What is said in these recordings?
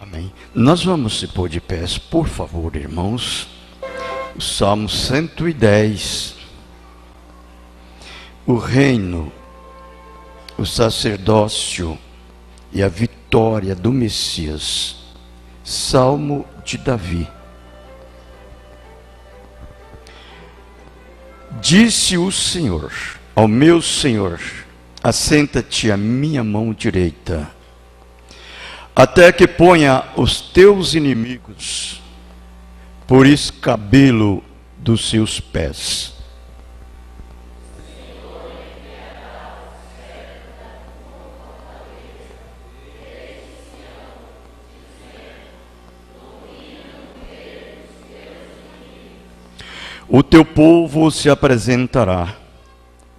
Amém. Nós vamos se pôr de pés, por favor, irmãos. O Salmo 110. O reino, o sacerdócio e a vitória do Messias. Salmo de Davi. Disse o Senhor ao meu Senhor: assenta-te à minha mão direita, até que ponha os teus inimigos por escabelo dos seus pés. O teu povo se apresentará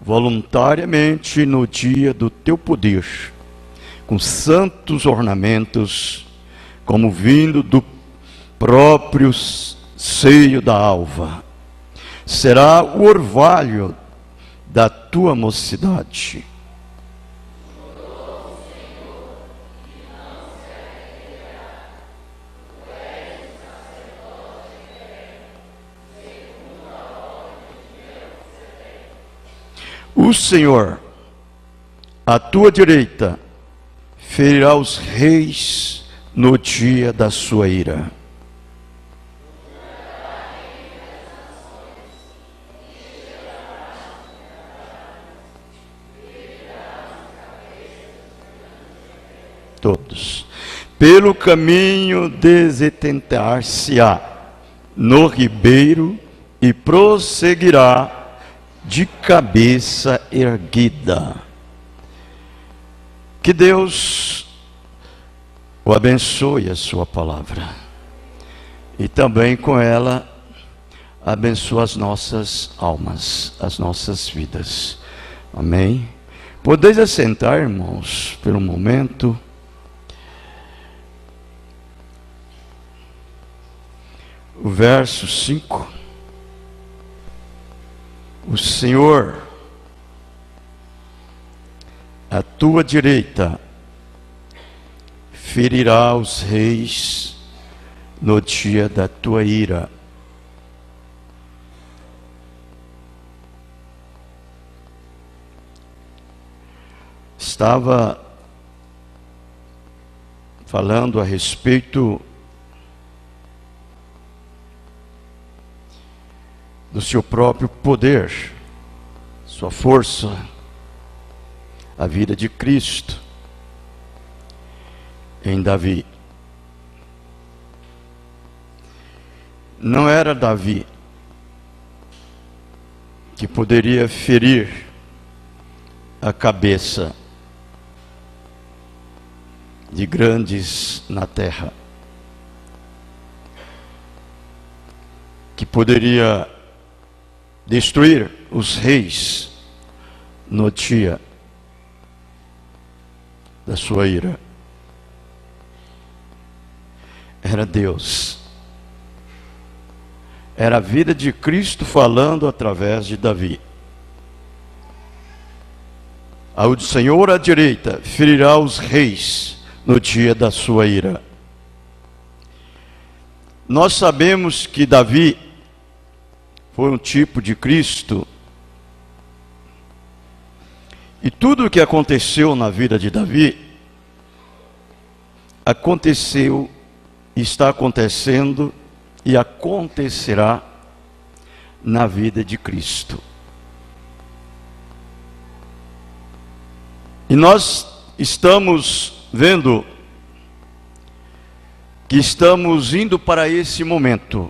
voluntariamente no dia do teu poder, com santos ornamentos, como vindo do próprio seio da alva. Será o orvalho da tua mocidade. O Senhor, à tua direita, ferirá os reis no dia da sua ira. Todos. Pelo caminho desententar-se-á no ribeiro e prosseguirá de cabeça erguida. Que Deus o abençoe a sua palavra e também com ela abençoe as nossas almas, as nossas vidas. Amém? Podeis assentar, irmãos, por um momento. O verso 5. O Senhor, à tua direita, ferirá os reis no dia da tua ira. Estava falando a respeito do seu próprio poder, sua força, a vida de Cristo em Davi. Não era Davi que poderia ferir a cabeça de grandes na terra, que poderia destruir os reis no dia da sua ira. Era Deus. Era a vida de Cristo falando através de Davi. Ao Senhor à direita ferirá os reis no dia da sua ira. Nós sabemos que Davi foi um tipo de Cristo. E tudo o que aconteceu na vida de Davi, aconteceu, está acontecendo e acontecerá na vida de Cristo. E nós estamos vendo que estamos indo para esse momento,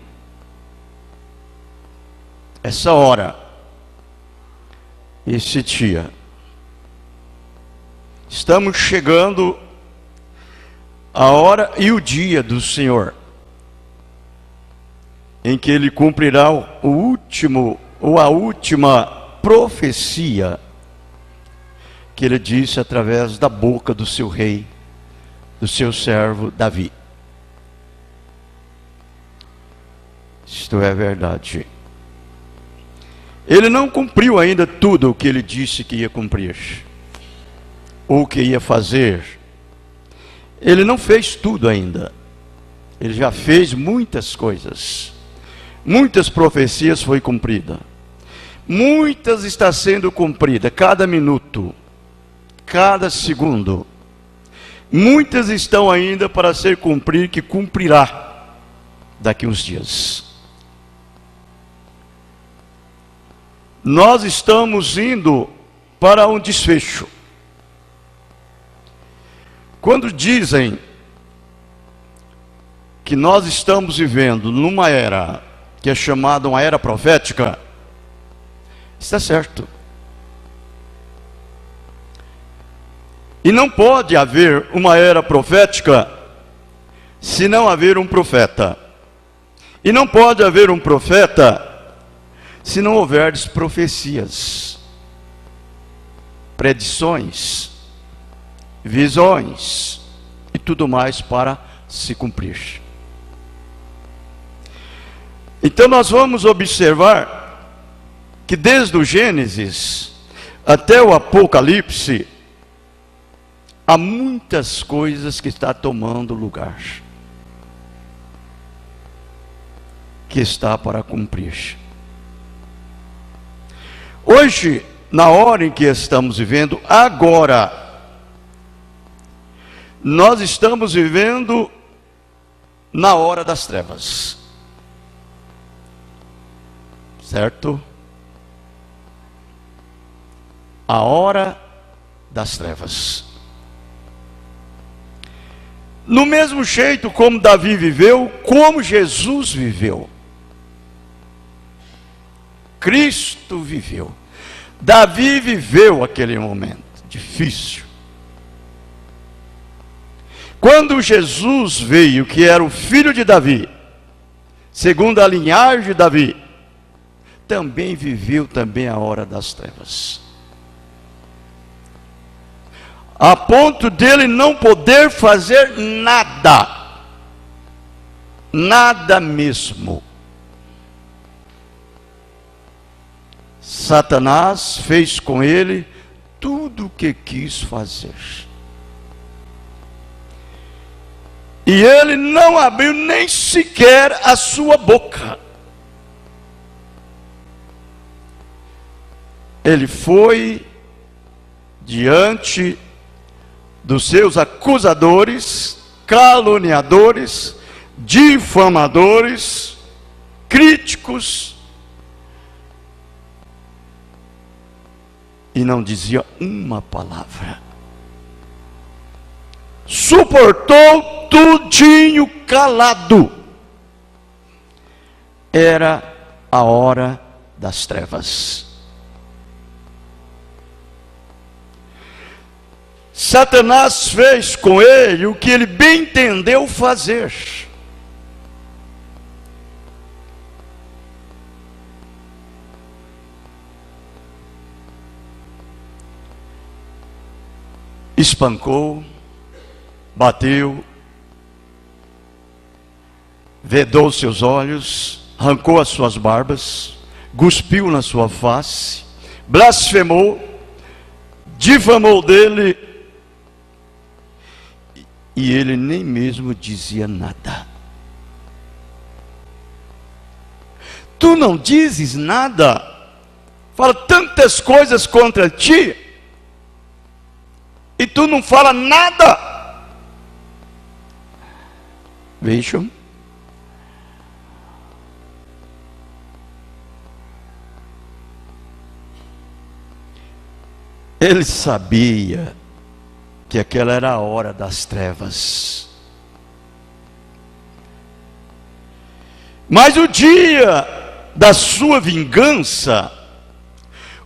essa hora, esse dia. Estamos chegando a hora e o dia do Senhor, em que Ele cumprirá o último, ou a última profecia que Ele disse através da boca do seu rei, do seu servo Davi. Isto é verdade. Ele não cumpriu ainda tudo o que ele disse que ia cumprir, ou que ia fazer. Ele não fez tudo ainda. Ele já fez muitas coisas. Muitas profecias foi cumprida. Muitas está sendo cumprida, cada minuto, cada segundo. Muitas estão ainda para ser cumpridas, que cumprirá daqui uns dias. Nós estamos indo para um desfecho. Quando dizem que nós estamos vivendo numa era que é chamada uma era profética, está certo. E não pode haver uma era profética se não haver um profeta. E não pode haver um profeta se não houver profecias, predições, visões e tudo mais para se cumprir. Então nós vamos observar que desde o Gênesis até o Apocalipse há muitas coisas que estão tomando lugar, que está para cumprir. Hoje, na hora em que estamos vivendo, agora, nós estamos vivendo na hora das trevas. Certo? A hora das trevas. No mesmo jeito como Davi viveu, como Jesus viveu. Cristo viveu. Davi viveu aquele momento difícil. Quando Jesus veio, que era o filho de Davi, segundo a linhagem de Davi, também viveu também a hora das trevas. A ponto dele não poder fazer nada. Nada mesmo. Satanás fez com ele tudo o que quis fazer. E ele não abriu nem sequer a sua boca. Ele foi diante dos seus acusadores, caluniadores, difamadores, críticos, e não dizia uma palavra. Suportou tudinho calado. Era a hora das trevas. Satanás fez com ele o que ele bem entendeu fazer. Espancou, bateu, vedou seus olhos, arrancou as suas barbas, cuspiu na sua face, blasfemou, difamou dele, e ele nem mesmo dizia nada. Tu não dizes nada, fala tantas coisas contra ti, e tu não fala nada. Vejam. Ele sabia que aquela era a hora das trevas. Mas o dia da sua vingança,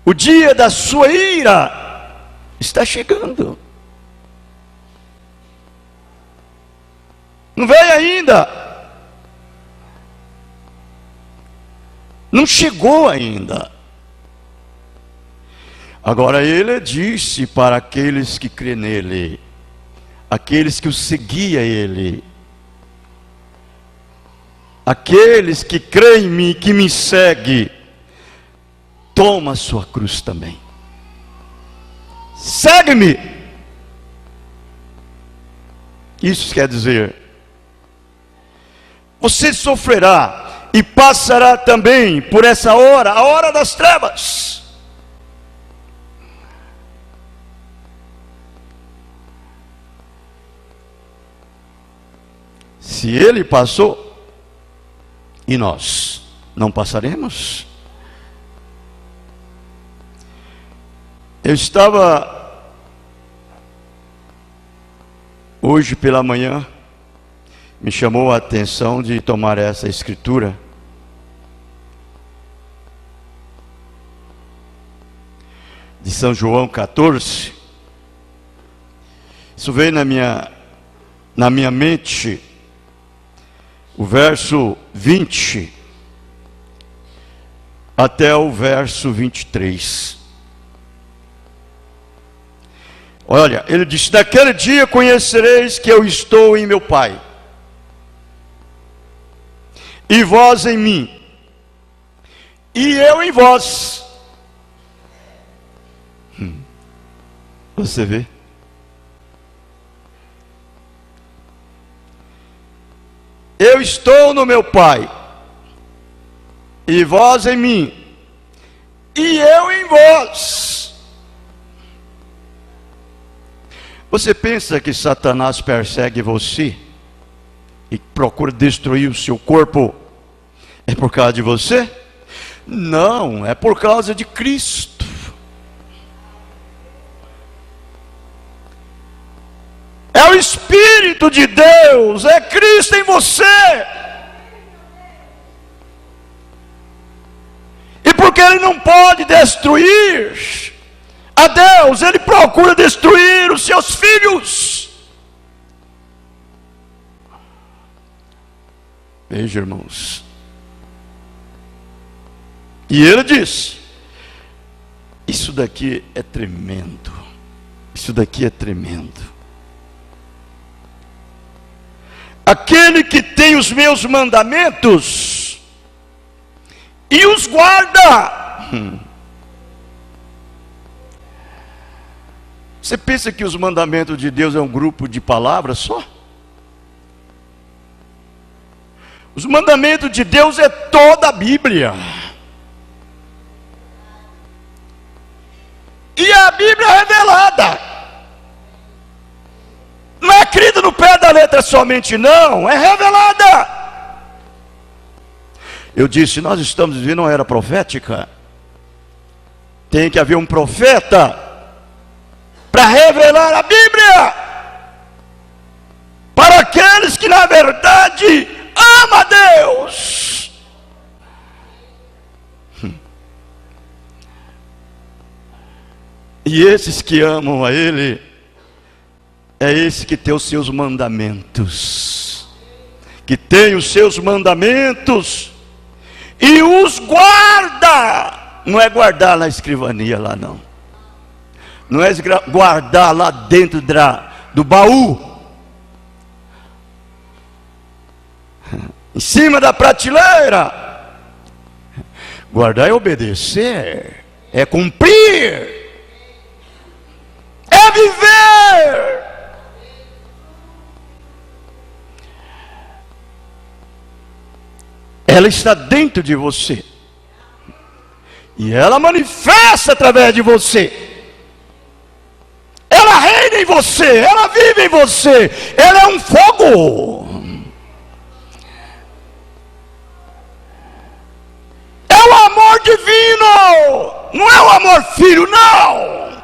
o dia da sua ira, está chegando. Não veio ainda. Não chegou ainda. Agora ele disse para aqueles que crê nele, aqueles que o seguia ele, aqueles que creem em mim, que me segue, toma a sua cruz também. Segue-me. Isso quer dizer, você sofrerá e passará também por essa hora, a hora das trevas. Se ele passou, e nós não passaremos? Eu estava hoje pela manhã, me chamou a atenção de tomar essa escritura. De São João 14. Isso veio na minha mente, o verso 20 até o verso 23. Olha, ele disse: naquele dia conhecereis que eu estou em meu Pai, e vós em mim, e eu em vós. Você vê? Eu estou no meu Pai, e vós em mim, e eu em vós. Você pensa que Satanás persegue você e procura destruir o seu corpo é por causa de você? Não, é por causa de Cristo. É o Espírito de Deus, é Cristo em você. E porque Ele não pode destruir a Deus, Ele procura destruir os seus filhos. Veja, irmãos. E Ele diz: isso daqui é tremendo. Isso daqui é tremendo. Aquele que tem os meus mandamentos e os guarda. Você pensa que os mandamentos de Deus é um grupo de palavras só? Os mandamentos de Deus é toda a Bíblia. E a Bíblia é revelada. Não é escrita no pé da letra somente, não. É revelada. Eu disse, nós estamos vivendo uma era profética. Tem que haver um profeta para revelar a Bíblia para aqueles que na verdade amam a Deus. E esses que amam a Ele, é esse que tem os seus mandamentos, que tem os seus mandamentos e os guarda. Não é guardar na escrivania lá, não. Não é guardar lá dentro do baú, em cima da prateleira. Guardar é obedecer, é cumprir, é viver. Ela está dentro de você, e ela manifesta através de você. Ela reina em você, ela vive em você, ela é um fogo. É o amor divino, não é o amor filho, não.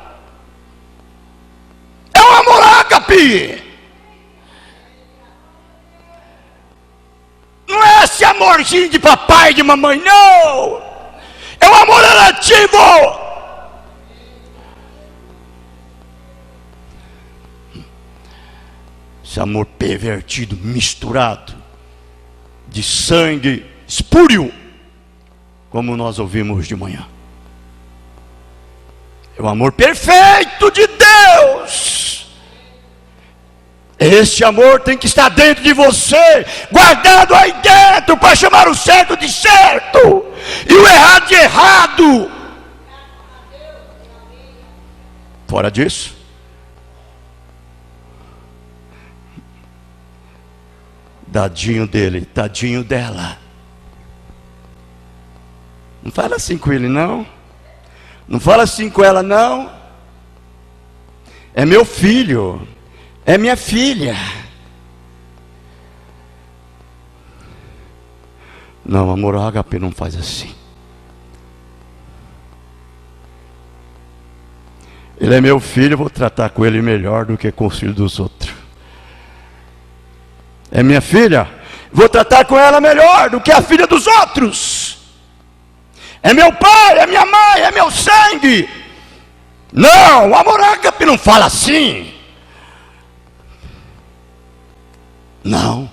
É o amor ágape. Não é esse amorzinho de papai e de mamãe, não. É o amor relativo. Esse amor pervertido, misturado, de sangue espúrio, como nós ouvimos de manhã. É o amor perfeito de Deus. Este amor tem que estar dentro de você, guardado aí dentro, para chamar o certo de certo, e o errado de errado. Fora disso, Tadinho dele, tadinho dela. Não fala assim com ele, não. Não fala assim com ela, não. É meu filho, é minha filha. Não, amor, o ágape não faz assim. Ele é meu filho, eu vou tratar com ele melhor do que com os filhos dos outros. É minha filha, vou tratar com ela melhor do que a filha dos outros. É meu pai, é minha mãe, é meu sangue. Não, o amor ágape não fala assim. Não.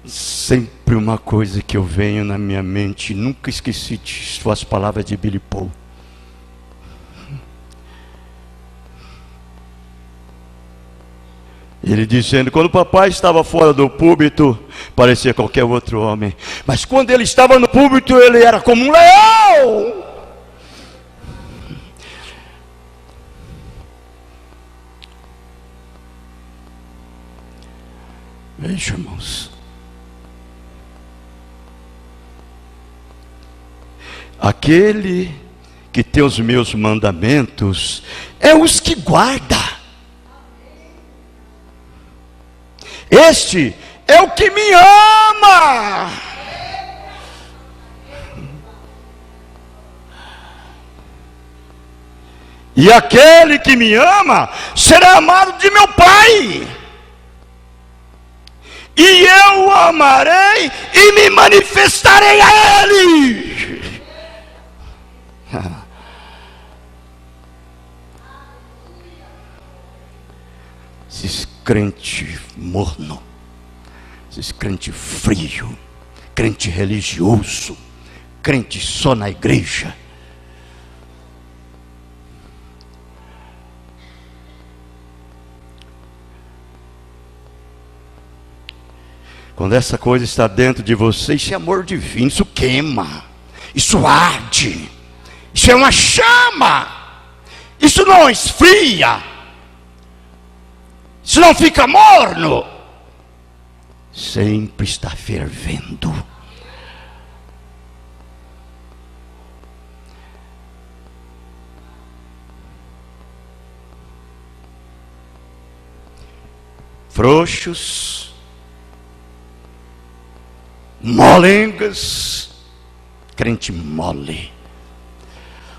Sempre uma coisa que eu venho na minha mente, nunca esqueci disso, as palavras de Billy Paul. Ele dizendo, quando o papai estava fora do púlpito, parecia qualquer outro homem. Mas quando ele estava no púlpito, ele era como um leão. Veja, irmãos. Aquele que tem os meus mandamentos é os que guarda. Este é o que me ama. E aquele que me ama será amado de meu Pai. E eu o amarei e me manifestarei a Ele. Esses crente morno, esses crente frio, crente religioso, crente só na igreja. Quando essa coisa está dentro de você, isso é amor divino, isso queima, isso arde, isso é uma chama, isso não esfria, isso não fica morno, sempre está fervendo. Frouxos, molengas, crente mole.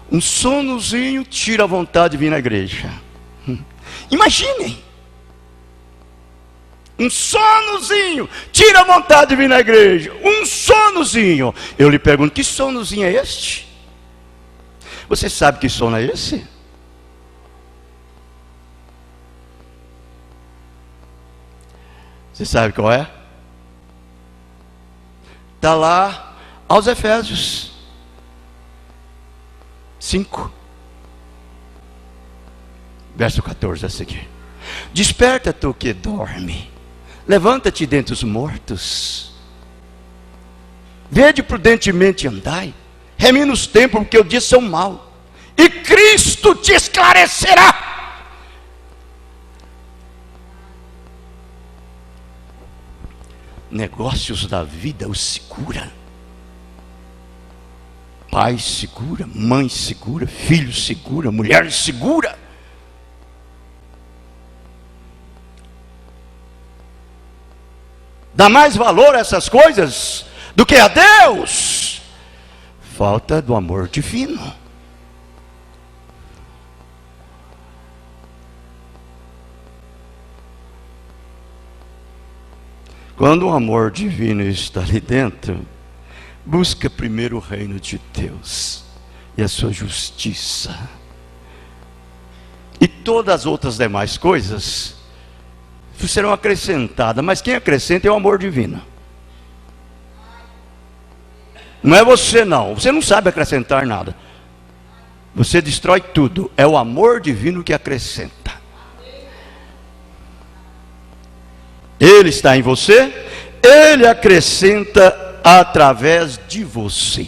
Um sonozinho tira a vontade de vir na igreja. Imaginem. Um sonozinho tira a vontade de vir na igreja. Um sonozinho. Eu lhe pergunto, que sonozinho é este? Você sabe que sono é esse? Você sabe qual é? Está lá aos Efésios 5, verso 14 a seguir. Desperta tu que dorme, levanta-te dentre os mortos, vede prudentemente andai, remina os tempos, porque os dias são maus, e Cristo te esclarecerá. Negócios da vida os segura. Pai segura, mãe segura, filho segura, mulher segura. Dá mais valor a essas coisas do que a Deus. Falta do amor divino. Quando o amor divino está ali dentro, busca primeiro o reino de Deus e a sua justiça, e todas as outras demais coisas serão acrescentadas. Mas quem acrescenta é o amor divino. Não é você não, você não sabe acrescentar nada. Você destrói tudo, é o amor divino que acrescenta. Ele está em você, Ele acrescenta através de você.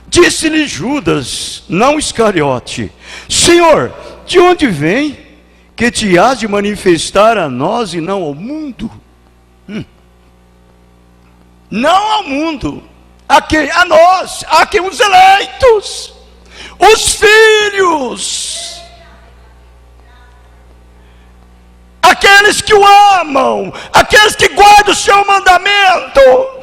Disse-lhe Judas, não Iscariote: Senhor, de onde vem que te hás de manifestar a nós e não ao mundo? Não ao mundo, a quem? A nós, a quem? Os eleitos, os filhos, aqueles que o amam, aqueles que guardam o seu mandamento.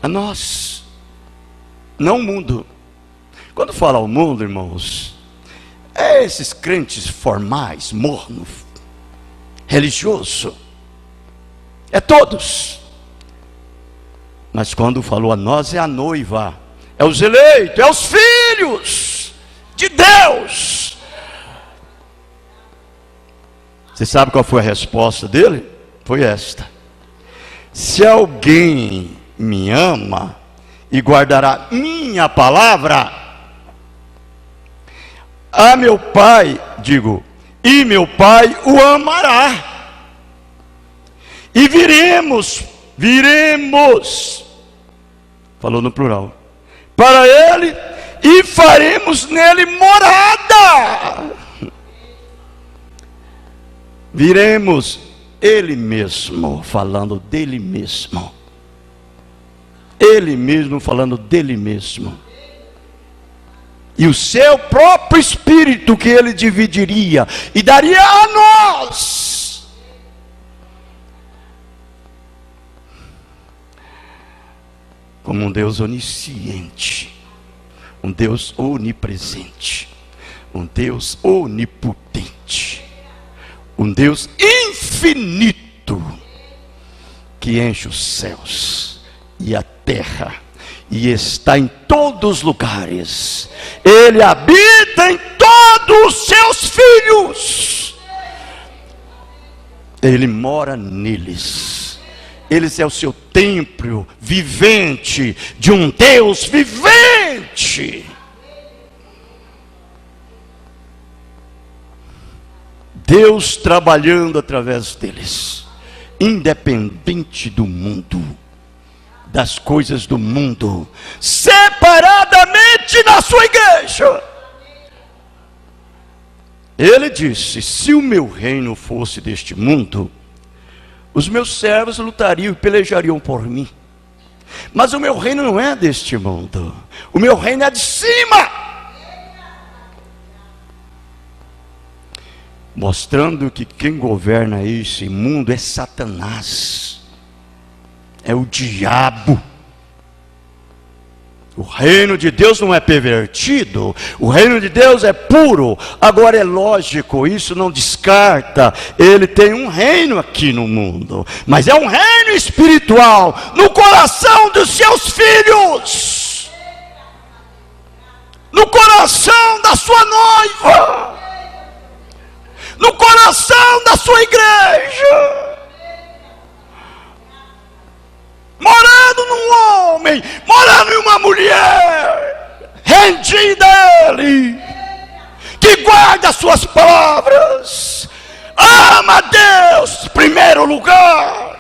A nós, não o mundo. Quando fala o mundo, irmãos, é esses crentes formais, morno, religioso, é todos. Mas quando falou a nós, é a noiva, é os eleitos, é os filhos de Deus. Você sabe qual foi a resposta dele? Foi esta: se alguém me ama e guardará minha palavra, a meu Pai, e meu Pai o amará, e viremos, falou no plural, para ele, e faremos nele morada. Viremos, ele mesmo, falando dele mesmo. Ele mesmo falando dele mesmo. E o seu próprio Espírito que ele dividiria e daria a nós. Como um Deus onisciente, um Deus onipresente, um Deus onipotente, um Deus infinito, que enche os céus e a terra, e está em todos os lugares. Ele habita em todos os seus filhos. Ele mora neles. Eles é o seu templo vivente, de um Deus vivente. Deus trabalhando através deles, independente do mundo, das coisas do mundo, separadamente na sua igreja. Ele disse: se o meu reino fosse deste mundo, os meus servos lutariam e pelejariam por mim. Mas o meu reino não é deste mundo, o meu reino é de cima. Mostrando que quem governa esse mundo é Satanás, é o diabo. O reino de Deus não é pervertido, o reino de Deus é puro. Agora é lógico, isso não descarta, ele tem um reino aqui no mundo, mas é um reino espiritual, no coração dos seus filhos, no coração da sua noiva, no coração da sua igreja. Morando num homem, morando em uma mulher rendida a Ele, que guarda as suas palavras, ama a Deus, primeiro lugar,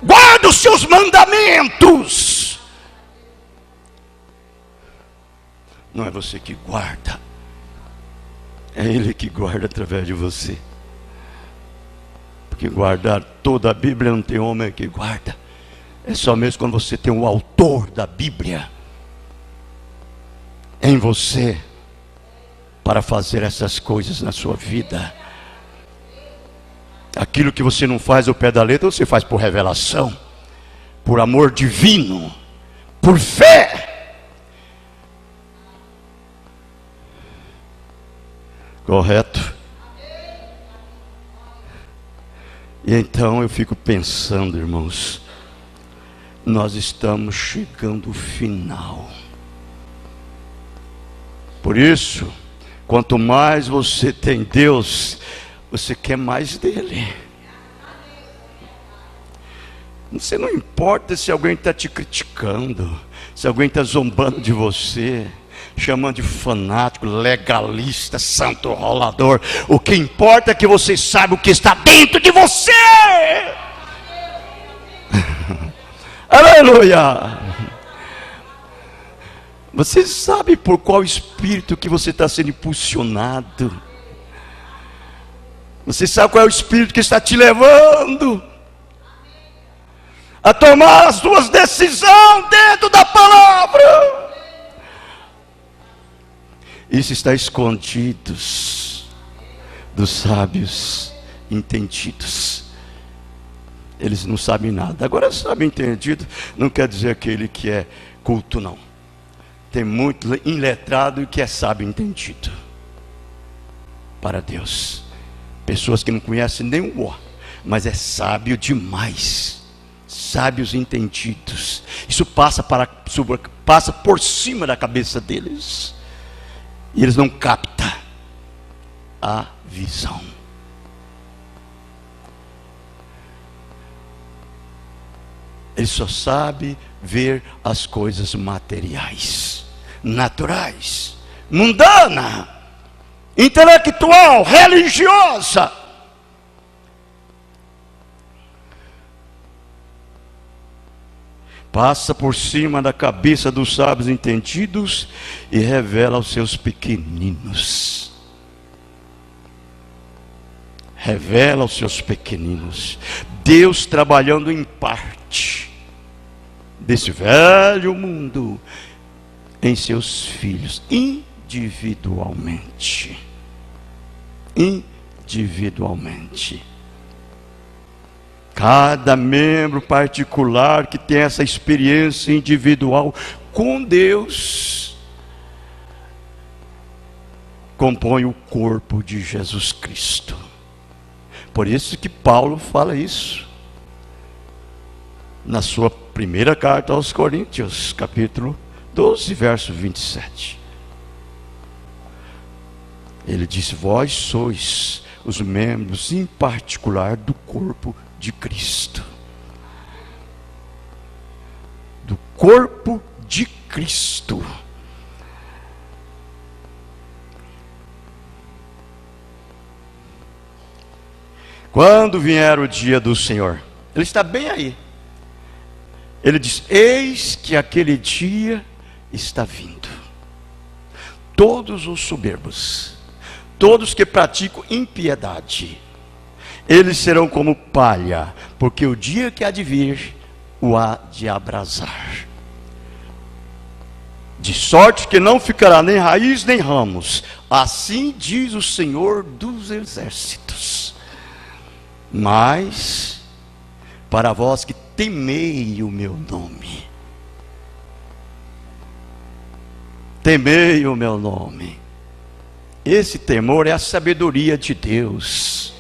guarda os seus mandamentos. Não é você que guarda, é Ele que guarda através de você. Que guardar toda a Bíblia não tem homem que guarda, é só mesmo quando você tem o autor da Bíblia em você, para fazer essas coisas na sua vida. Aquilo que você não faz ao pé da letra, você faz por revelação, por amor divino, por fé. Correto? E então eu fico pensando, irmãos, nós estamos chegando ao final. Por isso, quanto mais você tem Deus, você quer mais dele. Você não importa se alguém está te criticando, se alguém está zombando de você, chamando de fanático, legalista, santo rolador. O que importa é que você sabe o que está dentro de você. Aleluia! Você sabe por qual espírito que você está sendo impulsionado? Você sabe qual é o espírito que está te levando a tomar as suas decisões dentro da palavra? Isso está escondido dos sábios entendidos. Eles não sabem nada. Agora, sábio entendido não quer dizer aquele que é culto, não. Tem muito iletrado que é sábio entendido para Deus. Pessoas que não conhecem nem o ó, mas é sábio demais. Sábios entendidos. Isso passa por cima da cabeça deles. E eles não captam a visão. Ele só sabe ver as coisas materiais, naturais, mundana, intelectual, religiosa. Passa por cima da cabeça dos sábios entendidos e revela aos seus pequeninos. Revela aos seus pequeninos. Deus trabalhando em parte desse velho mundo em seus filhos, individualmente. Individualmente. Cada membro particular que tem essa experiência individual com Deus compõe o corpo de Jesus Cristo. Por isso que Paulo fala isso na sua primeira carta aos Coríntios, capítulo 12, verso 27. Ele disse: vós sois os membros em particular do corpo de Cristo. Do corpo de Cristo. Quando vier o dia do Senhor, ele está bem aí. Ele diz: eis que aquele dia está vindo. Todos os soberbos, todos que praticam impiedade, eles serão como palha, porque o dia que há de vir o há de abrasar. De sorte que não ficará nem raiz nem ramos. Assim diz o Senhor dos exércitos. Mas para vós que temei o meu nome, temei o meu nome. Esse temor é a sabedoria de Deus.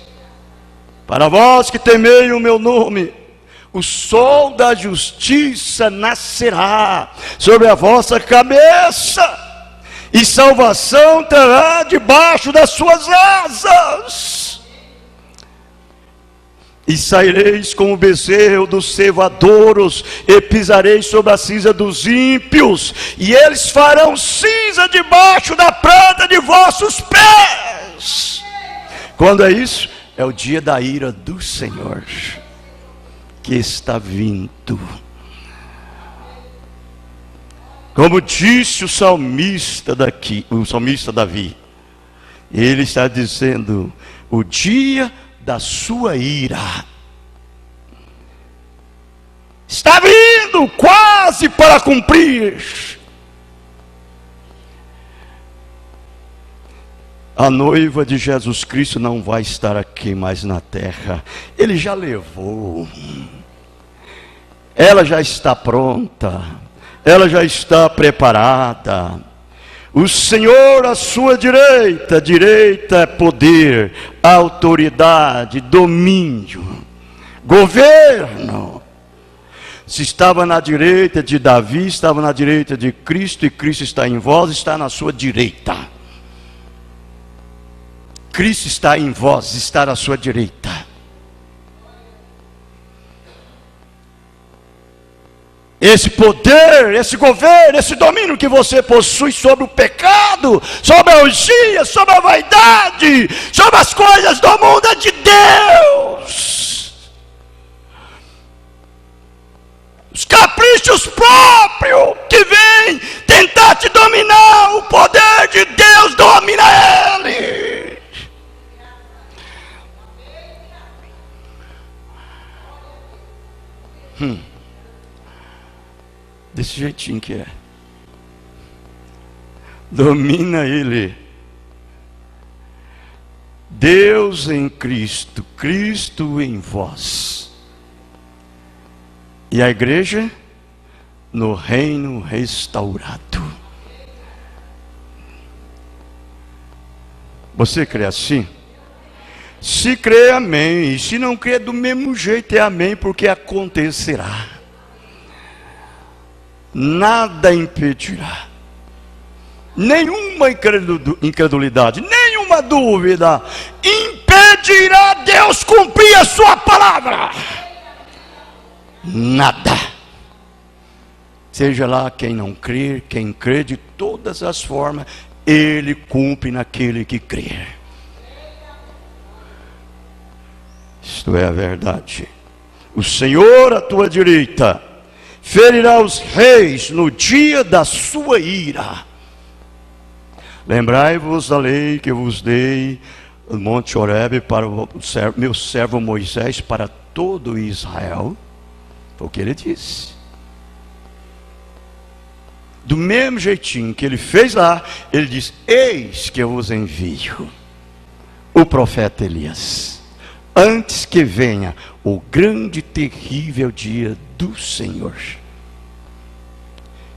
Para vós que temei o meu nome, o sol da justiça nascerá sobre a vossa cabeça, e salvação terá debaixo das suas asas. E saireis como o bezerro dos cevadouros, e pisareis sobre a cinza dos ímpios, e eles farão cinza debaixo da planta de vossos pés. Quando é isso? É o dia da ira do Senhor, que está vindo. Como disse o salmista Davi, ele está dizendo: o dia da sua ira está vindo quase para cumprir. A noiva de Jesus Cristo não vai estar aqui mais na terra. Ele já levou. Ela já está pronta. Ela já está preparada. O Senhor à sua direita. Direita é poder, autoridade, domínio, governo. Se estava na direita de Davi, estava na direita de Cristo, e Cristo está em vós, está na sua direita. Cristo está em vós, está à sua direita. esse poder, esse governo, esse domínio que você possui sobre o pecado, sobre a orgia, sobre a vaidade, sobre as coisas do mundo é de Deus. Os caprichos próprios que vêm tentar te dominar, o poder de Deus domina ele. Desse jeitinho que é. Domina ele. Deus em Cristo, Cristo em vós. E a igreja no reino restaurado. Você crê assim? Se crê, amém. E se não crê, do mesmo jeito é amém, porque acontecerá. Nada impedirá. Nenhuma incredulidade, nenhuma dúvida impedirá Deus cumprir a sua palavra. Nada. Seja lá quem não crer, quem crê, de todas as formas, ele cumpre naquele que crê. Isto é a verdade. O Senhor à tua direita ferirá os reis no dia da sua ira. Lembrai-vos da lei que eu vos dei no monte Horebe para o meu servo Moisés, para todo Israel. Foi o que ele disse. Do mesmo jeitinho que ele fez lá, ele diz: eis que eu vos envio o profeta Elias, antes que venha o grande e terrível dia do Senhor.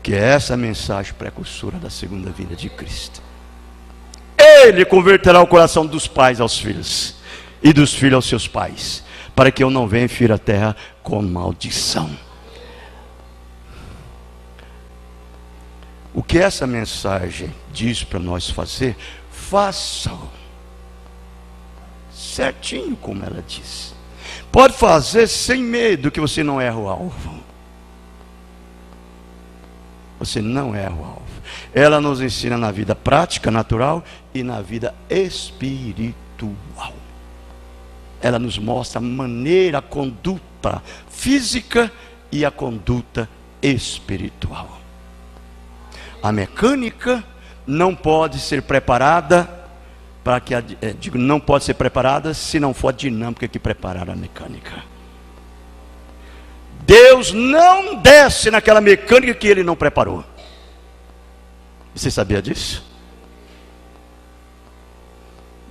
Que é essa mensagem precursora da segunda vinda de Cristo. Ele converterá o coração dos pais aos filhos, e dos filhos aos seus pais, para que eu não venha ferir a terra com maldição. O que essa mensagem diz para nós fazer? Faça-o certinho como ela diz. Pode fazer sem medo que você não erra o alvo. Você não erra o alvo. Ela nos ensina na vida prática, natural, e na vida espiritual. Ela nos mostra a maneira, a conduta física e a conduta espiritual. A mecânica não pode ser preparada para que não pode ser preparada se não for a dinâmica que preparar a mecânica. Deus não desce naquela mecânica que ele não preparou. Você sabia disso?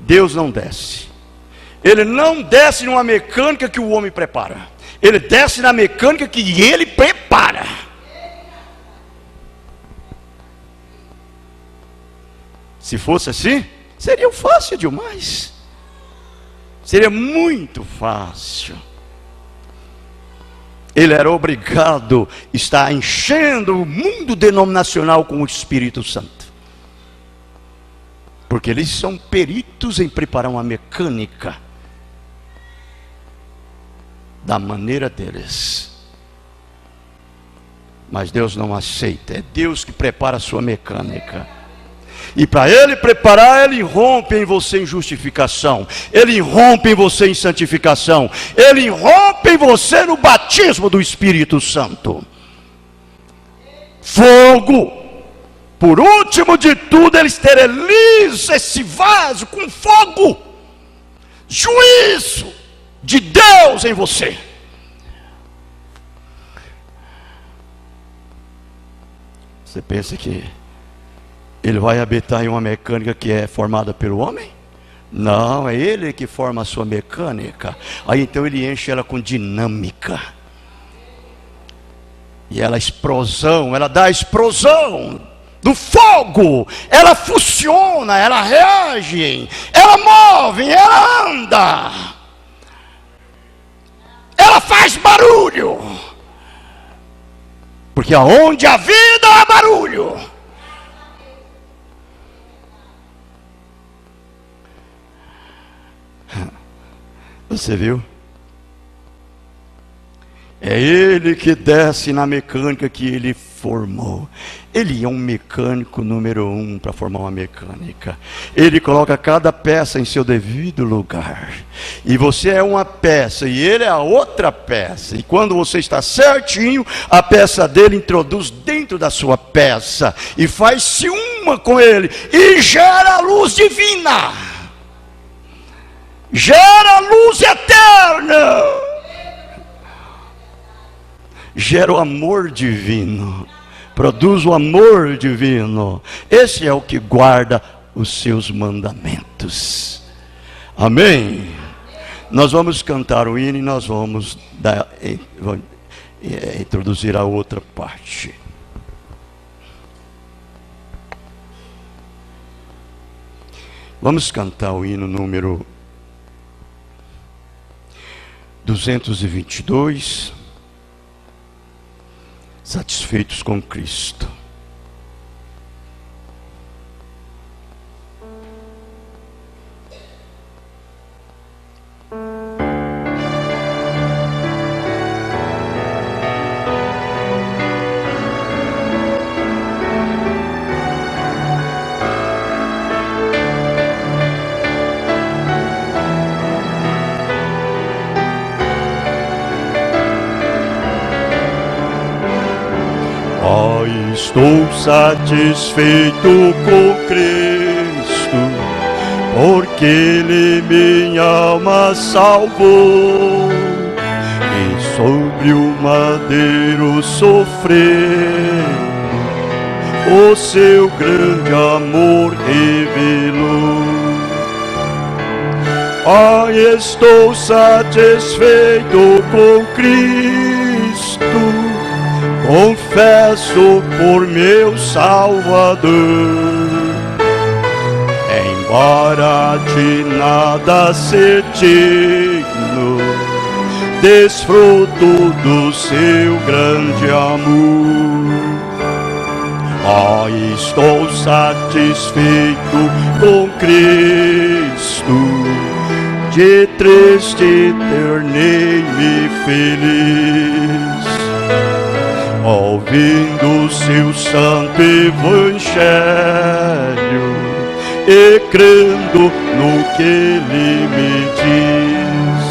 Deus não desce. Ele não desce numa mecânica que o homem prepara. Ele desce na mecânica que ele prepara. Se fosse assim, seria fácil demais. Seria muito fácil. Ele era obrigado a estar enchendo o mundo denominacional com o Espírito Santo. Porque eles são peritos em preparar uma mecânica da maneira deles. Mas Deus não aceita. É Deus que prepara a sua mecânica. E para ele preparar, ele irrompe em você em justificação, ele irrompe em você em santificação, ele irrompe em você no batismo do Espírito Santo. Fogo. Por último de tudo, ele esteriliza esse vaso com fogo. Juízo de Deus em você. Você pensa que ele vai habitar em uma mecânica que é formada pelo homem? Não, é ele que forma a sua mecânica. Aí então ele enche ela com dinâmica. E ela dá explosão do fogo. Ela funciona, ela reage, ela move, ela anda. Ela faz barulho. Porque aonde a vida há barulho. Você viu? É Ele que desce na mecânica que Ele formou. Ele é um mecânico número 1 para formar uma mecânica. Ele coloca cada peça em seu devido lugar. E você é uma peça e Ele é a outra peça. E quando você está certinho, a peça dele introduz dentro da sua peça e faz-se uma com Ele e gera a luz divina. Gera a luz eterna. Gera o amor divino. Produz o amor divino. Esse é o que guarda os seus mandamentos. Amém? Nós vamos cantar o hino e nós vamos introduzir a outra parte. Vamos cantar o hino número 222. Satisfeitos com Cristo. Estou satisfeito com Cristo, porque Ele minha alma salvou, e sobre o madeiro sofrendo, o seu grande amor revelou. Estou satisfeito com Cristo, confesso por meu Salvador, embora de nada ser digno, desfruto do seu grande amor. Estou satisfeito com Cristo, de triste tornei-me feliz, ouvindo seu santo evangelho e crendo no que ele me diz.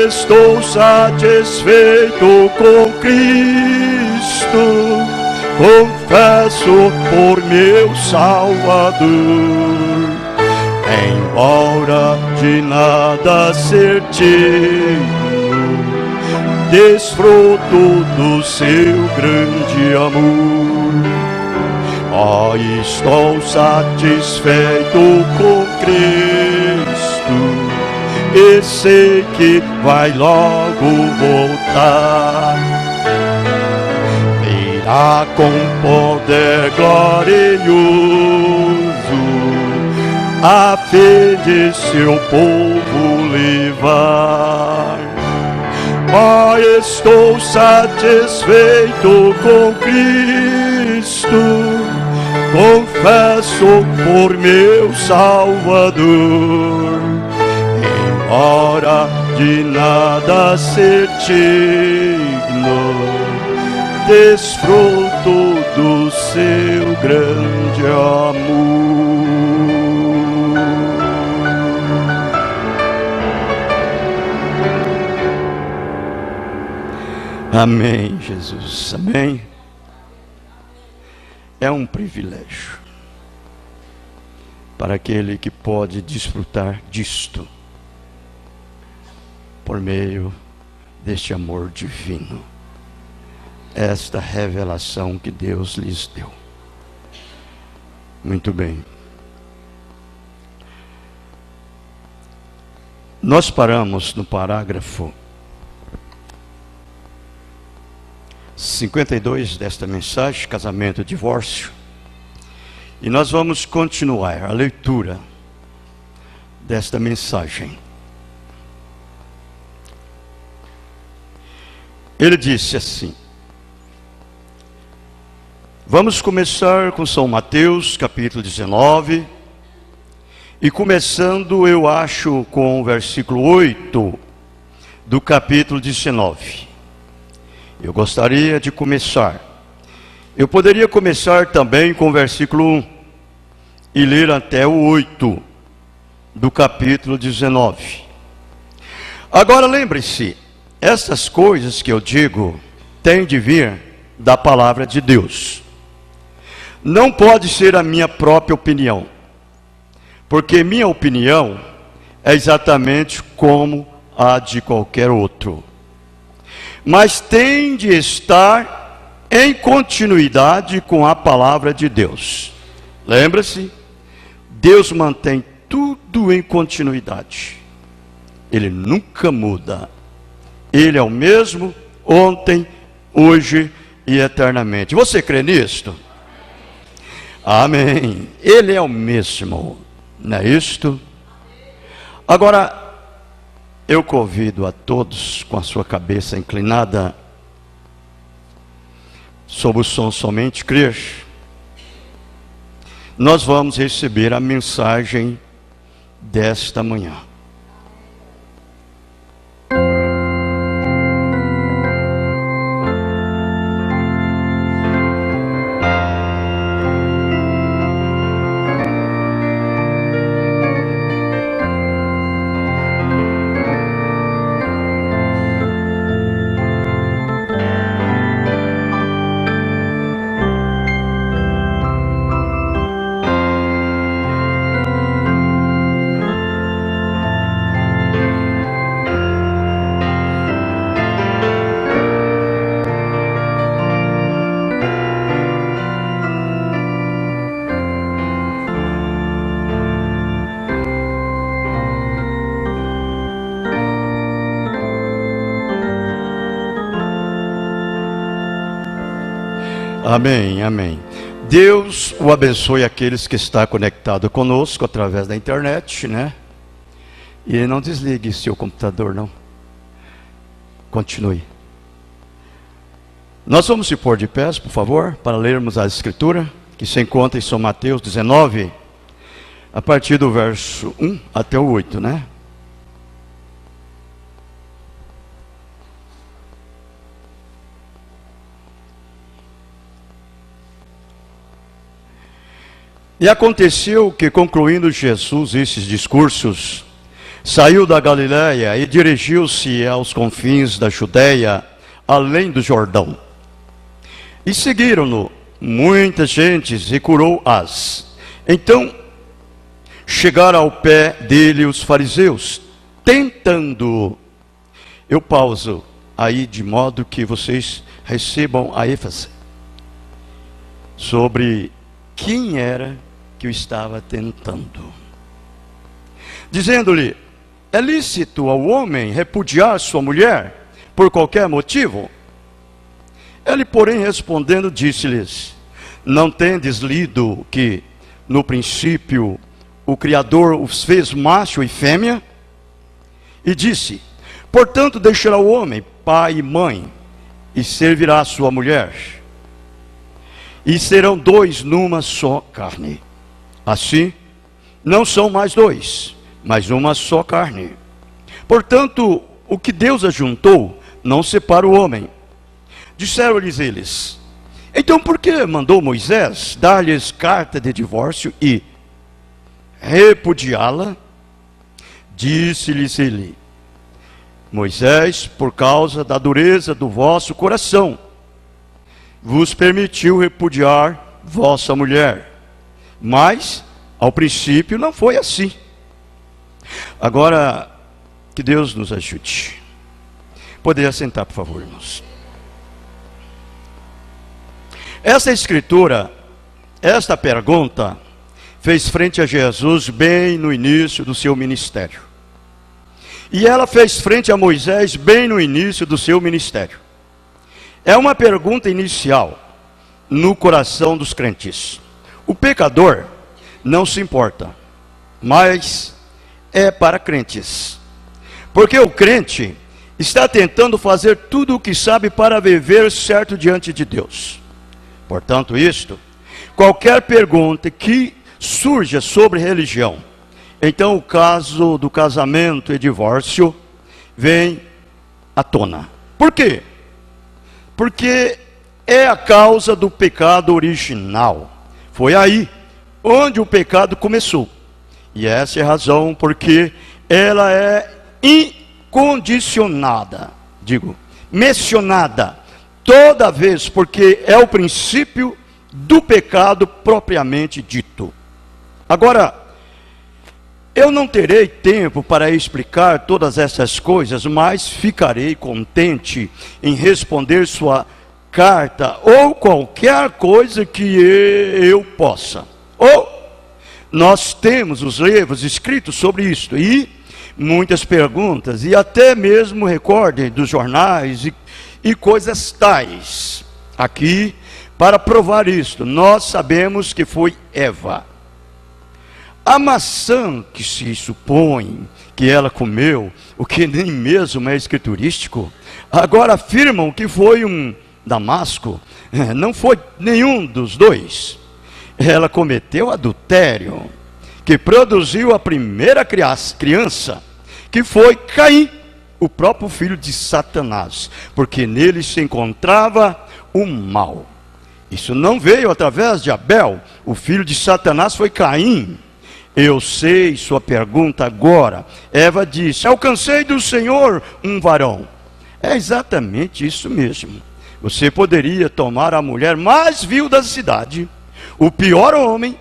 Estou satisfeito com Cristo, confesso por meu Salvador, embora de nada ser digno, desfruto do seu grande amor. Estou satisfeito com Cristo, e sei que vai logo voltar, virá com poder glorioso, a fim de seu povo levar. Estou satisfeito com Cristo, confesso por meu Salvador, embora de nada ser digno, desfruto do seu grande amor. Amém, Jesus, amém. É um privilégio para aquele que pode desfrutar disto por meio deste amor divino, esta revelação que Deus lhes deu. Muito bem. Nós paramos no parágrafo 52 desta mensagem, casamento e divórcio, e nós vamos continuar a leitura desta mensagem. Ele disse assim, vamos começar com São Mateus, capítulo 19, e começando, eu acho, com o versículo 8, do capítulo 19. Eu gostaria de começar. Eu poderia começar também com o versículo 1 e ler até o 8 do capítulo 19. Agora lembre-se, essas coisas que eu digo têm de vir da palavra de Deus. Não pode ser a minha própria opinião, porque minha opinião é exatamente como a de qualquer outro, mas tem de estar em continuidade com a palavra de Deus. Lembra-se? Deus mantém tudo em continuidade. Ele nunca muda. Ele é o mesmo ontem, hoje e eternamente. Você crê nisto? Amém. Ele é o mesmo, não é isto? Agora, eu convido a todos com a sua cabeça inclinada, sob o som somente crer. Nós vamos receber a mensagem desta manhã. Amém, amém. Deus o abençoe aqueles que estão conectados conosco através da internet, né? E não desligue seu computador, não. Continue. Nós vamos se pôr de pés, por favor, para lermos a Escritura, que se encontra em São Mateus 19, a partir do verso 1 até o 8, né? E aconteceu que, concluindo Jesus esses discursos, saiu da Galiléia e dirigiu-se aos confins da Judeia, além do Jordão. E seguiram-no muitas gentes e curou-as. Então chegaram ao pé dele os fariseus, tentando. Eu pauso aí de modo que vocês recebam a ênfase sobre quem era que o estava tentando, dizendo-lhe: é lícito ao homem repudiar sua mulher por qualquer motivo? Ele, porém, respondendo, disse-lhes: não tendes lido que no princípio o Criador os fez macho e fêmea? E disse: portanto deixará o homem pai e mãe e servirá a sua mulher, e serão dois numa só carne. Assim, não são mais dois, mas uma só carne. Portanto, o que Deus ajuntou, não separa o homem. Disseram-lhes eles: então por que mandou Moisés dar-lhes carta de divórcio e repudiá-la? Disse-lhes ele: Moisés, por causa da dureza do vosso coração, vos permitiu repudiar vossa mulher. Mas, ao princípio, não foi assim. Agora, que Deus nos ajude. Poderia sentar, por favor, irmãos. Essa escritura, esta pergunta, fez frente a Jesus bem no início do seu ministério. E ela fez frente a Moisés bem no início do seu ministério. É uma pergunta inicial no coração dos crentes. O pecador não se importa, mas é para crentes. Porque o crente está tentando fazer tudo o que sabe para viver certo diante de Deus. Portanto, qualquer pergunta que surja sobre religião, então o caso do casamento e divórcio vem à tona. Por quê? Porque é a causa do pecado original. Foi aí onde o pecado começou. E essa é a razão porque ela é incondicionada, mencionada toda vez, porque é o princípio do pecado propriamente dito. Agora, eu não terei tempo para explicar todas essas coisas, mas ficarei contente em responder sua carta ou qualquer coisa que eu possa. Ou nós temos os livros escritos sobre isso e muitas perguntas, e até mesmo recordem dos jornais e coisas tais. Aqui, para provar isto, nós sabemos que foi Eva. A maçã que se supõe que ela comeu, o que nem mesmo é escriturístico, agora afirmam que foi um damasco. Não foi nenhum dos dois. Ela cometeu adultério, que produziu a primeira criança, que foi Caim, o próprio filho de Satanás, porque nele se encontrava o mal. Isso não veio através de Abel, o filho de Satanás foi Caim. Eu sei sua pergunta agora. Eva disse: alcancei do Senhor um varão. É exatamente isso mesmo. Você poderia tomar a mulher mais vil da cidade, o pior homem.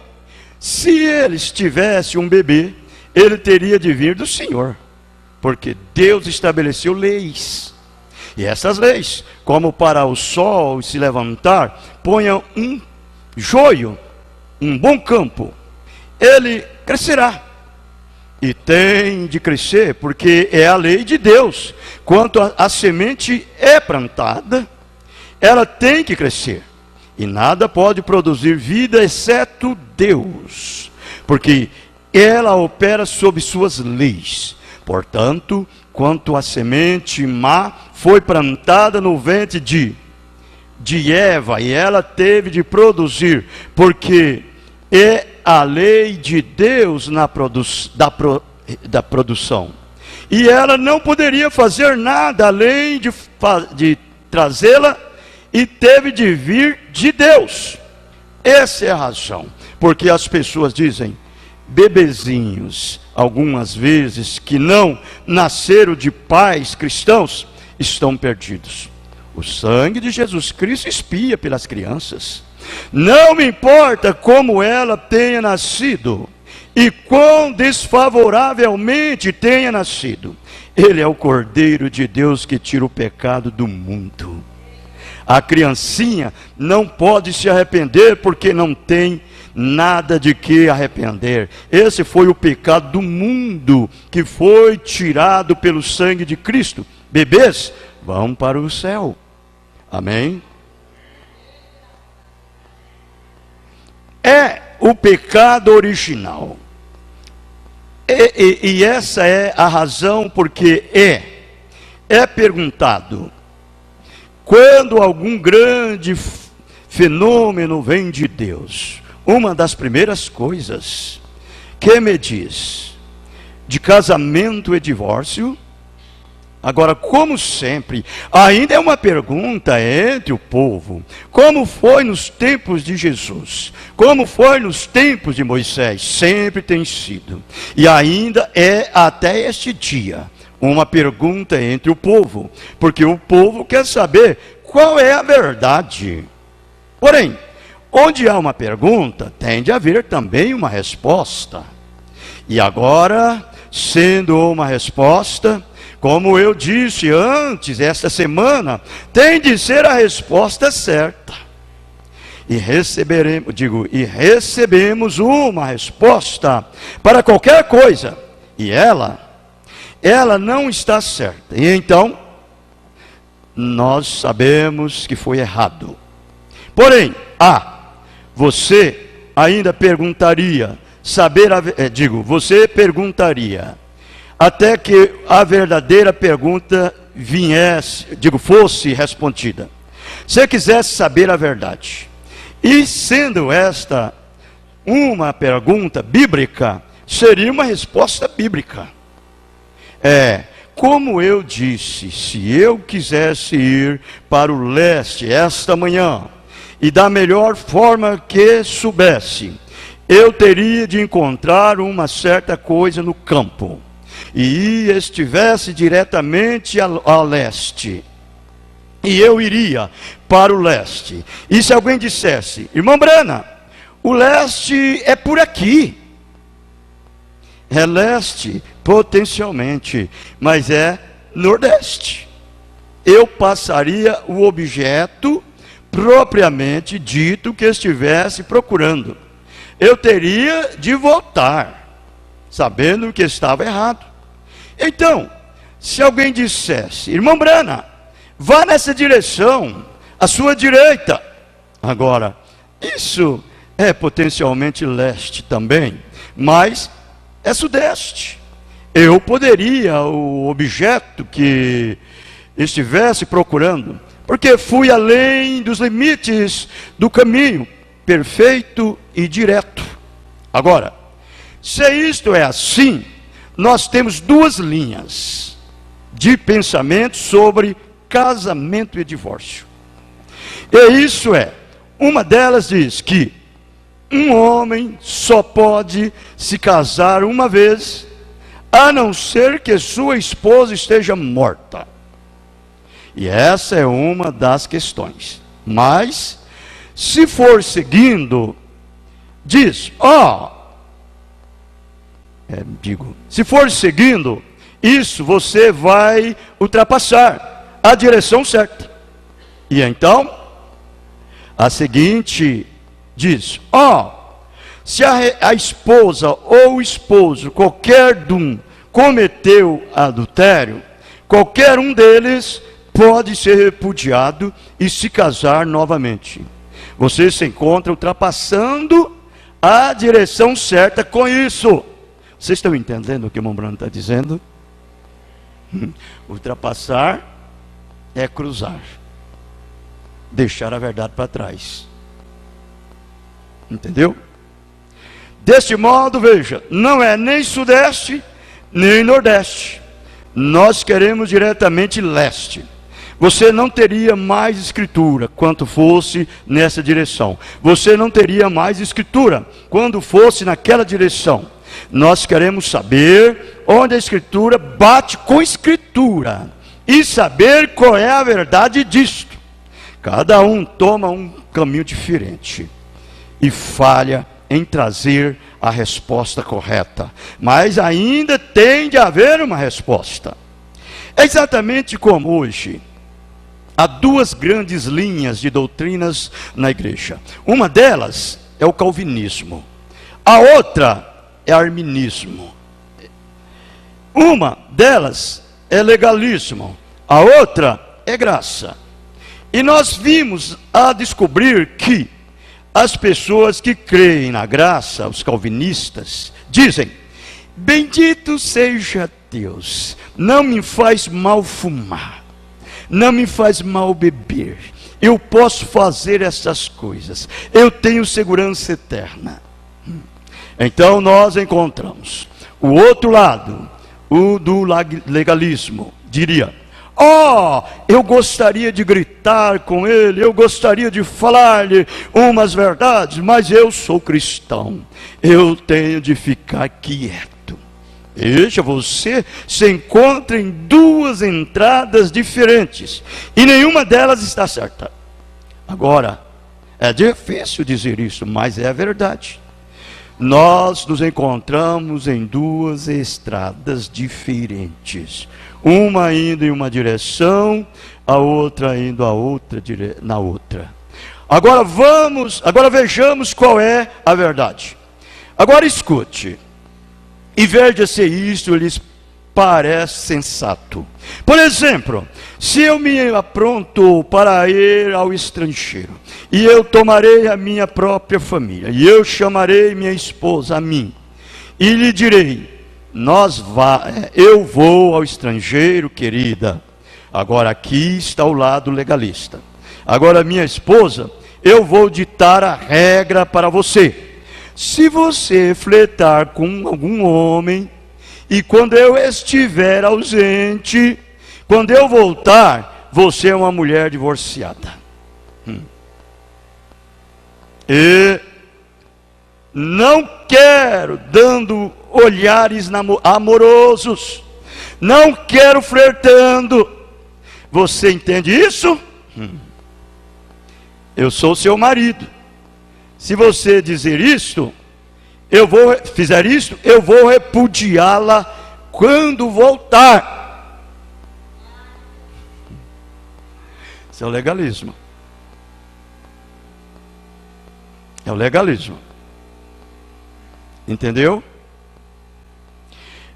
Se ele tivesse um bebê, ele teria de vir do Senhor, porque Deus estabeleceu leis. E essas leis, como para o sol se levantar, ponha um joio, um bom campo, ele crescerá. E tem de crescer, porque é a lei de Deus. Quanto a semente é plantada, ela tem que crescer. E nada pode produzir vida exceto Deus, porque ela opera sob suas leis. Portanto, quanto a semente má foi plantada no ventre de Eva, e ela teve de produzir, porque é a lei de Deus da produção. E ela não poderia fazer nada além de trazê-la, e teve de vir de Deus. Essa é a razão, porque as pessoas dizem, bebezinhos, algumas vezes, que não nasceram de pais cristãos, estão perdidos. O sangue de Jesus Cristo expia pelas crianças. Não me importa como ela tenha nascido e quão desfavoravelmente tenha nascido, Ele é o Cordeiro de Deus que tira o pecado do mundo. A criancinha não pode se arrepender porque não tem nada de que arrepender. Esse foi o pecado do mundo que foi tirado pelo sangue de Cristo. Bebês vão para o céu. Amém? É o pecado original. E essa é a razão porque é perguntado: quando algum grande fenômeno vem de Deus, uma das primeiras coisas que me diz de casamento e divórcio. Agora, como sempre, ainda é uma pergunta entre o povo: como foi nos tempos de Jesus? Como foi nos tempos de Moisés? Sempre tem sido, e ainda é até este dia, uma pergunta entre o povo, porque o povo quer saber qual é a verdade. Porém, onde há uma pergunta, tem de haver também uma resposta. E agora, sendo uma resposta, como eu disse antes, esta semana, tem de ser a resposta certa. E recebemos uma resposta para qualquer coisa, e ela não está certa. E então, nós sabemos que foi errado. Porém, você ainda perguntaria, você perguntaria, até que a verdadeira pergunta fosse respondida. Se quisesse saber a verdade, e sendo esta uma pergunta bíblica, seria uma resposta bíblica. como eu disse, se eu quisesse ir para o leste esta manhã, e da melhor forma que soubesse, eu teria de encontrar uma certa coisa no campo, e estivesse diretamente a leste, e eu iria para o leste. E se alguém dissesse: irmão Brana, o leste é por aqui. É leste, potencialmente, mas é nordeste. Eu passaria o objeto propriamente dito que estivesse procurando. Eu teria de voltar, sabendo que estava errado. Então, se alguém dissesse: irmão Brana, vá nessa direção, à sua direita. Agora, isso é potencialmente leste também, mas é sudeste. Eu poderia, o objeto que estivesse procurando, porque fui além dos limites do caminho perfeito e direto. Agora, se isto é assim, nós temos duas linhas de pensamento sobre casamento e divórcio. E isso é, uma delas diz que um homem só pode se casar uma vez, a não ser que sua esposa esteja morta. E essa é uma das questões. Mas, se for seguindo, diz, se for seguindo, isso você vai ultrapassar a direção certa. E então, a seguinte diz, se a esposa ou o esposo, qualquer de um, cometeu adultério, qualquer um deles pode ser repudiado e se casar novamente. Você se encontra ultrapassando a direção certa com isso. Vocês estão entendendo o que o irmão Brano está dizendo? Ultrapassar é cruzar, deixar a verdade para trás. Entendeu? Deste modo, veja, não é nem sudeste, nem nordeste. Nós queremos diretamente leste. Você não teria mais escritura quando fosse nessa direção. Você não teria mais escritura quando fosse naquela direção. Nós queremos saber onde a escritura bate com escritura e saber qual é a verdade disto. Cada um toma um caminho diferente e falha em trazer a resposta correta, mas ainda tem de haver uma resposta. É exatamente como hoje há duas grandes linhas de doutrinas na igreja. Uma delas é o calvinismo, a outra é arminismo. Uma delas é legalismo, a outra é graça. E nós vimos a descobrir que as pessoas que creem na graça, os calvinistas, dizem: bendito seja Deus, não me faz mal fumar, não me faz mal beber, eu posso fazer essas coisas, eu tenho segurança eterna. Então nós encontramos o outro lado, o do legalismo, diria: eu gostaria de gritar com ele, eu gostaria de falar-lhe umas verdades, mas eu sou cristão, eu tenho de ficar quieto. Veja, você se encontra em duas entradas diferentes, e nenhuma delas está certa. Agora, é difícil dizer isso, mas é a verdade. Nós nos encontramos em duas estradas diferentes, uma indo em uma direção, a outra indo na outra. Agora vejamos qual é a verdade. Agora escute, e veja se isto lhes parece sensato. Por exemplo, se eu me apronto para ir ao estrangeiro, e eu tomarei a minha própria família, e eu chamarei minha esposa a mim, e lhe direi: eu vou ao estrangeiro, querida. Agora aqui está o lado legalista. Agora, minha esposa, eu vou ditar a regra para você. Se você flertar com algum homem E quando eu estiver ausente, quando eu voltar, você é uma mulher divorciada. E não quero dando olhares amorosos, não quero flertando. Você entende isso? Eu sou seu marido. Se você dizer isto, fizer isto, eu vou repudiá-la quando voltar. Isso é o legalismo. É o legalismo. Entendeu?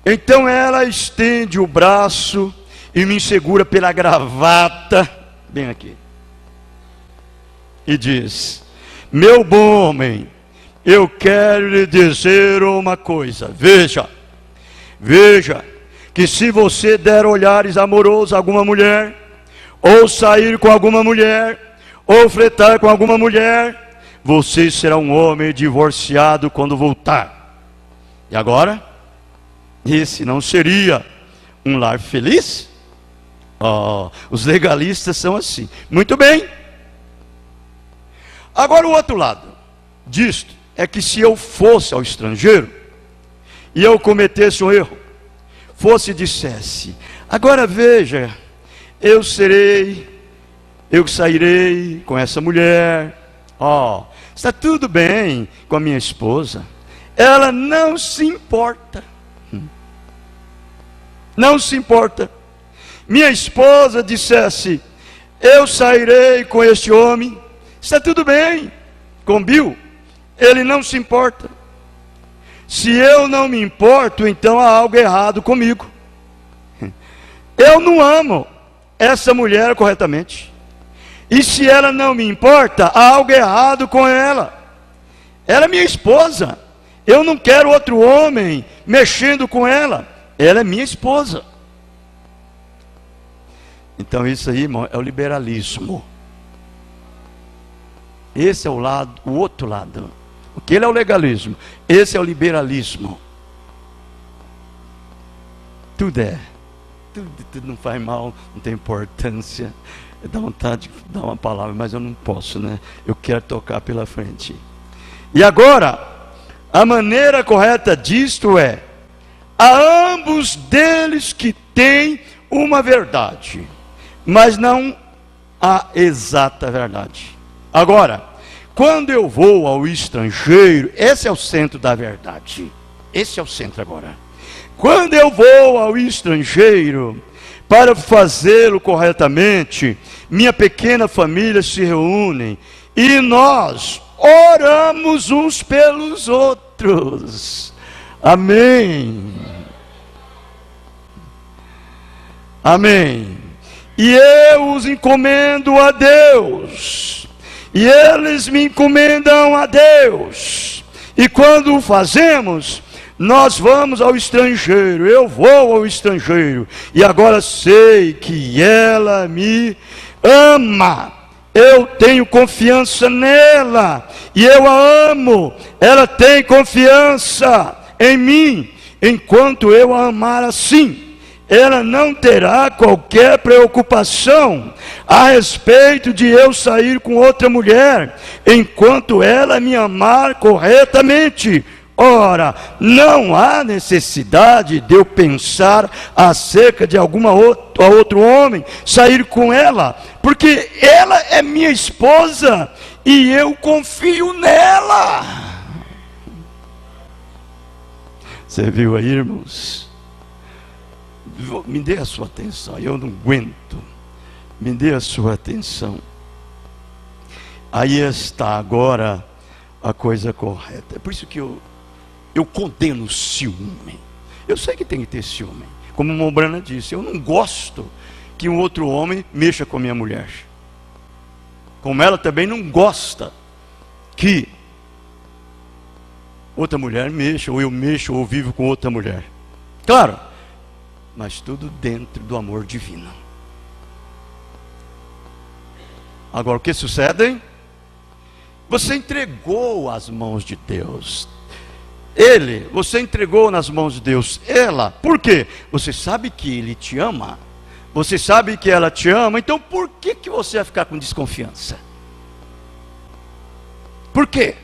Então ela estende o braço e me segura pela gravata, bem aqui, e diz: meu bom homem, eu quero lhe dizer uma coisa. Veja, que se você der olhares amorosos a alguma mulher, ou sair com alguma mulher, ou flertar com alguma mulher, você será um homem divorciado quando voltar. E agora? Esse não seria um lar feliz? Os legalistas são assim. Muito bem. Agora o outro lado disto é que se eu fosse ao estrangeiro e eu cometesse um erro, fosse e dissesse: agora veja, eu sairei com essa mulher, está tudo bem com a minha esposa, ela não se importa. Não se importa. Minha esposa dissesse: eu sairei com este homem, está tudo bem com Bill, ele não se importa. Se eu não me importo, então há algo errado comigo. Eu não amo essa mulher corretamente. E se ela não me importa, há algo errado com ela. Ela é minha esposa. Eu não quero outro homem mexendo com ela. Ela é minha esposa. Então isso aí, irmão, é o liberalismo. Esse é o outro lado. O que ele é o legalismo, esse é o liberalismo. Tudo não faz mal, não tem importância. Dá vontade de dar uma palavra, mas eu não posso, né? Eu quero tocar pela frente. E agora, a maneira correta disto é: a ambos deles que têm uma verdade, mas não a exata verdade. Agora, quando eu vou ao estrangeiro, esse é o centro da verdade. Esse é o centro agora. Quando eu vou ao estrangeiro, para fazê-lo corretamente, minha pequena família se reúne e nós oramos uns pelos outros. Amém. Amém. E eu os encomendo a Deus, e eles me encomendam a Deus. E quando o fazemos, nós vamos ao estrangeiro, eu vou ao estrangeiro, e agora sei que ela me ama, eu tenho confiança nela, e eu a amo, ela tem confiança em mim. Enquanto eu a amar assim, ela não terá qualquer preocupação a respeito de eu sair com outra mulher, enquanto ela me amar corretamente. Ora, não há necessidade de eu pensar acerca de outro homem, sair com ela, porque ela é minha esposa e eu confio nela. Você viu aí, irmãos? Me dê a sua atenção, eu não aguento. Me dê a sua atenção. Aí está agora a coisa correta. É por isso que eu condeno o ciúme. Eu sei que tem que ter ciúme. Como Mombrana disse, eu não gosto que um outro homem mexa com a minha mulher. Como ela também não gosta que outra mulher mexa, ou eu mexo, ou vivo com outra mulher. Claro, mas tudo dentro do amor divino. Agora, o que sucede? Você entregou às mãos de Deus. você entregou nas mãos de Deus. Ela, por quê? Você sabe que ele te ama, você sabe que ela te ama, então por que você vai ficar com desconfiança? Por quê?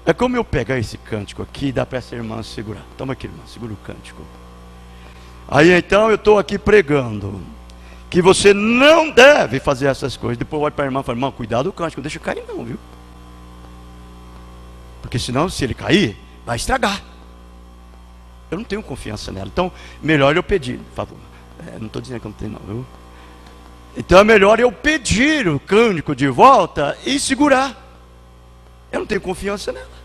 É como eu pegar esse cântico aqui e dar para essa irmã segurar. Toma aqui, irmã, segura o cântico. Aí então eu estou aqui pregando que você não deve fazer essas coisas. Depois eu olho para a irmã e falo: irmão, cuidado do cântico, não deixa cair não, viu? Porque senão, se ele cair, vai estragar. Eu não tenho confiança nela. Então, melhor eu pedir, por favor. Não estou dizendo que eu não tenho não, viu? Então é melhor eu pedir o cântico de volta e segurar. Eu não tenho confiança nela.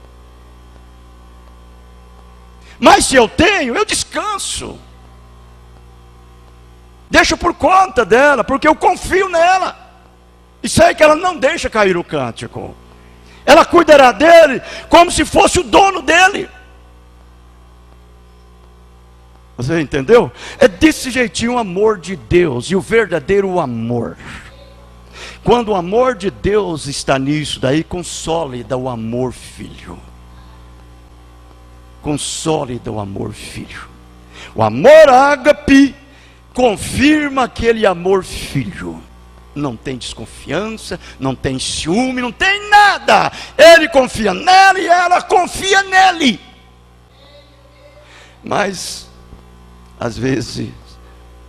Mas se eu tenho, eu descanso. Deixo por conta dela, porque eu confio nela. E sei que ela não deixa cair o cântico. Ela cuidará dele como se fosse o dono dele. Você entendeu? É desse jeitinho o amor de Deus e o verdadeiro amor. Quando o amor de Deus está nisso, daí consolida o amor filho. Consolida o amor filho. O amor ágape confirma aquele amor filho. Não tem desconfiança, não tem ciúme, não tem nada. Ele confia nela e ela confia nele. Mas às vezes,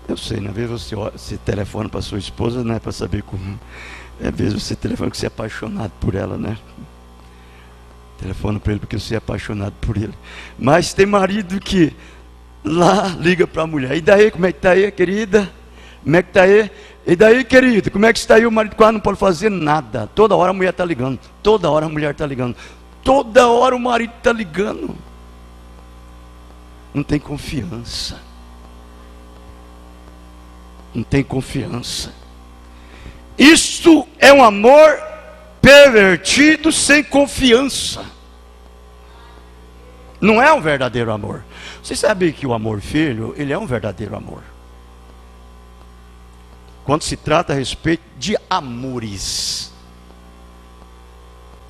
eu sei, às vezes você telefona para sua esposa, né, para saber como. Às vezes você telefona porque você é apaixonado por ela, né? Telefona para ele porque você é apaixonado por ele. Mas tem marido que lá liga para a mulher: e daí, como é que está aí, querida? Como é que está aí? E daí, querido, como é que está aí? O marido quase não pode fazer nada. Toda hora a mulher está ligando. Toda hora a mulher está ligando. Toda hora o marido está ligando. Não tem confiança. Não tem confiança. Isto é um amor pervertido sem confiança. Não é um verdadeiro amor. Você sabe que o amor filho, ele é um verdadeiro amor. Quando se trata a respeito de amores.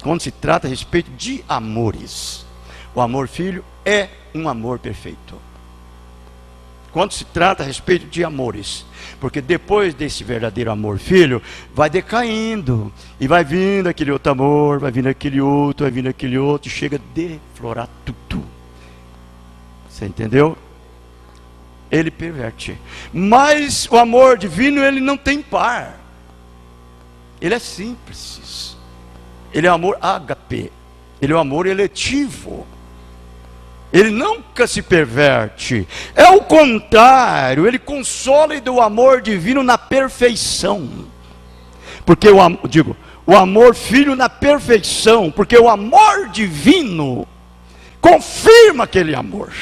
Quando se trata a respeito de amores. O amor filho é um amor perfeito. Quando se trata a respeito de amores. Porque depois desse verdadeiro amor filho, vai decaindo. E vai vindo aquele outro amor, vai vindo aquele outro, vai vindo aquele outro. E chega a deflorar tudo. Você entendeu? Ele perverte. Mas o amor divino, ele não tem par. Ele é simples. Ele é o amor ágape. Ele é o amor eletivo. Ele nunca se perverte. É o contrário. Ele consola do amor divino na perfeição. Porque o amor filho na perfeição. Porque o amor divino confirma aquele amor.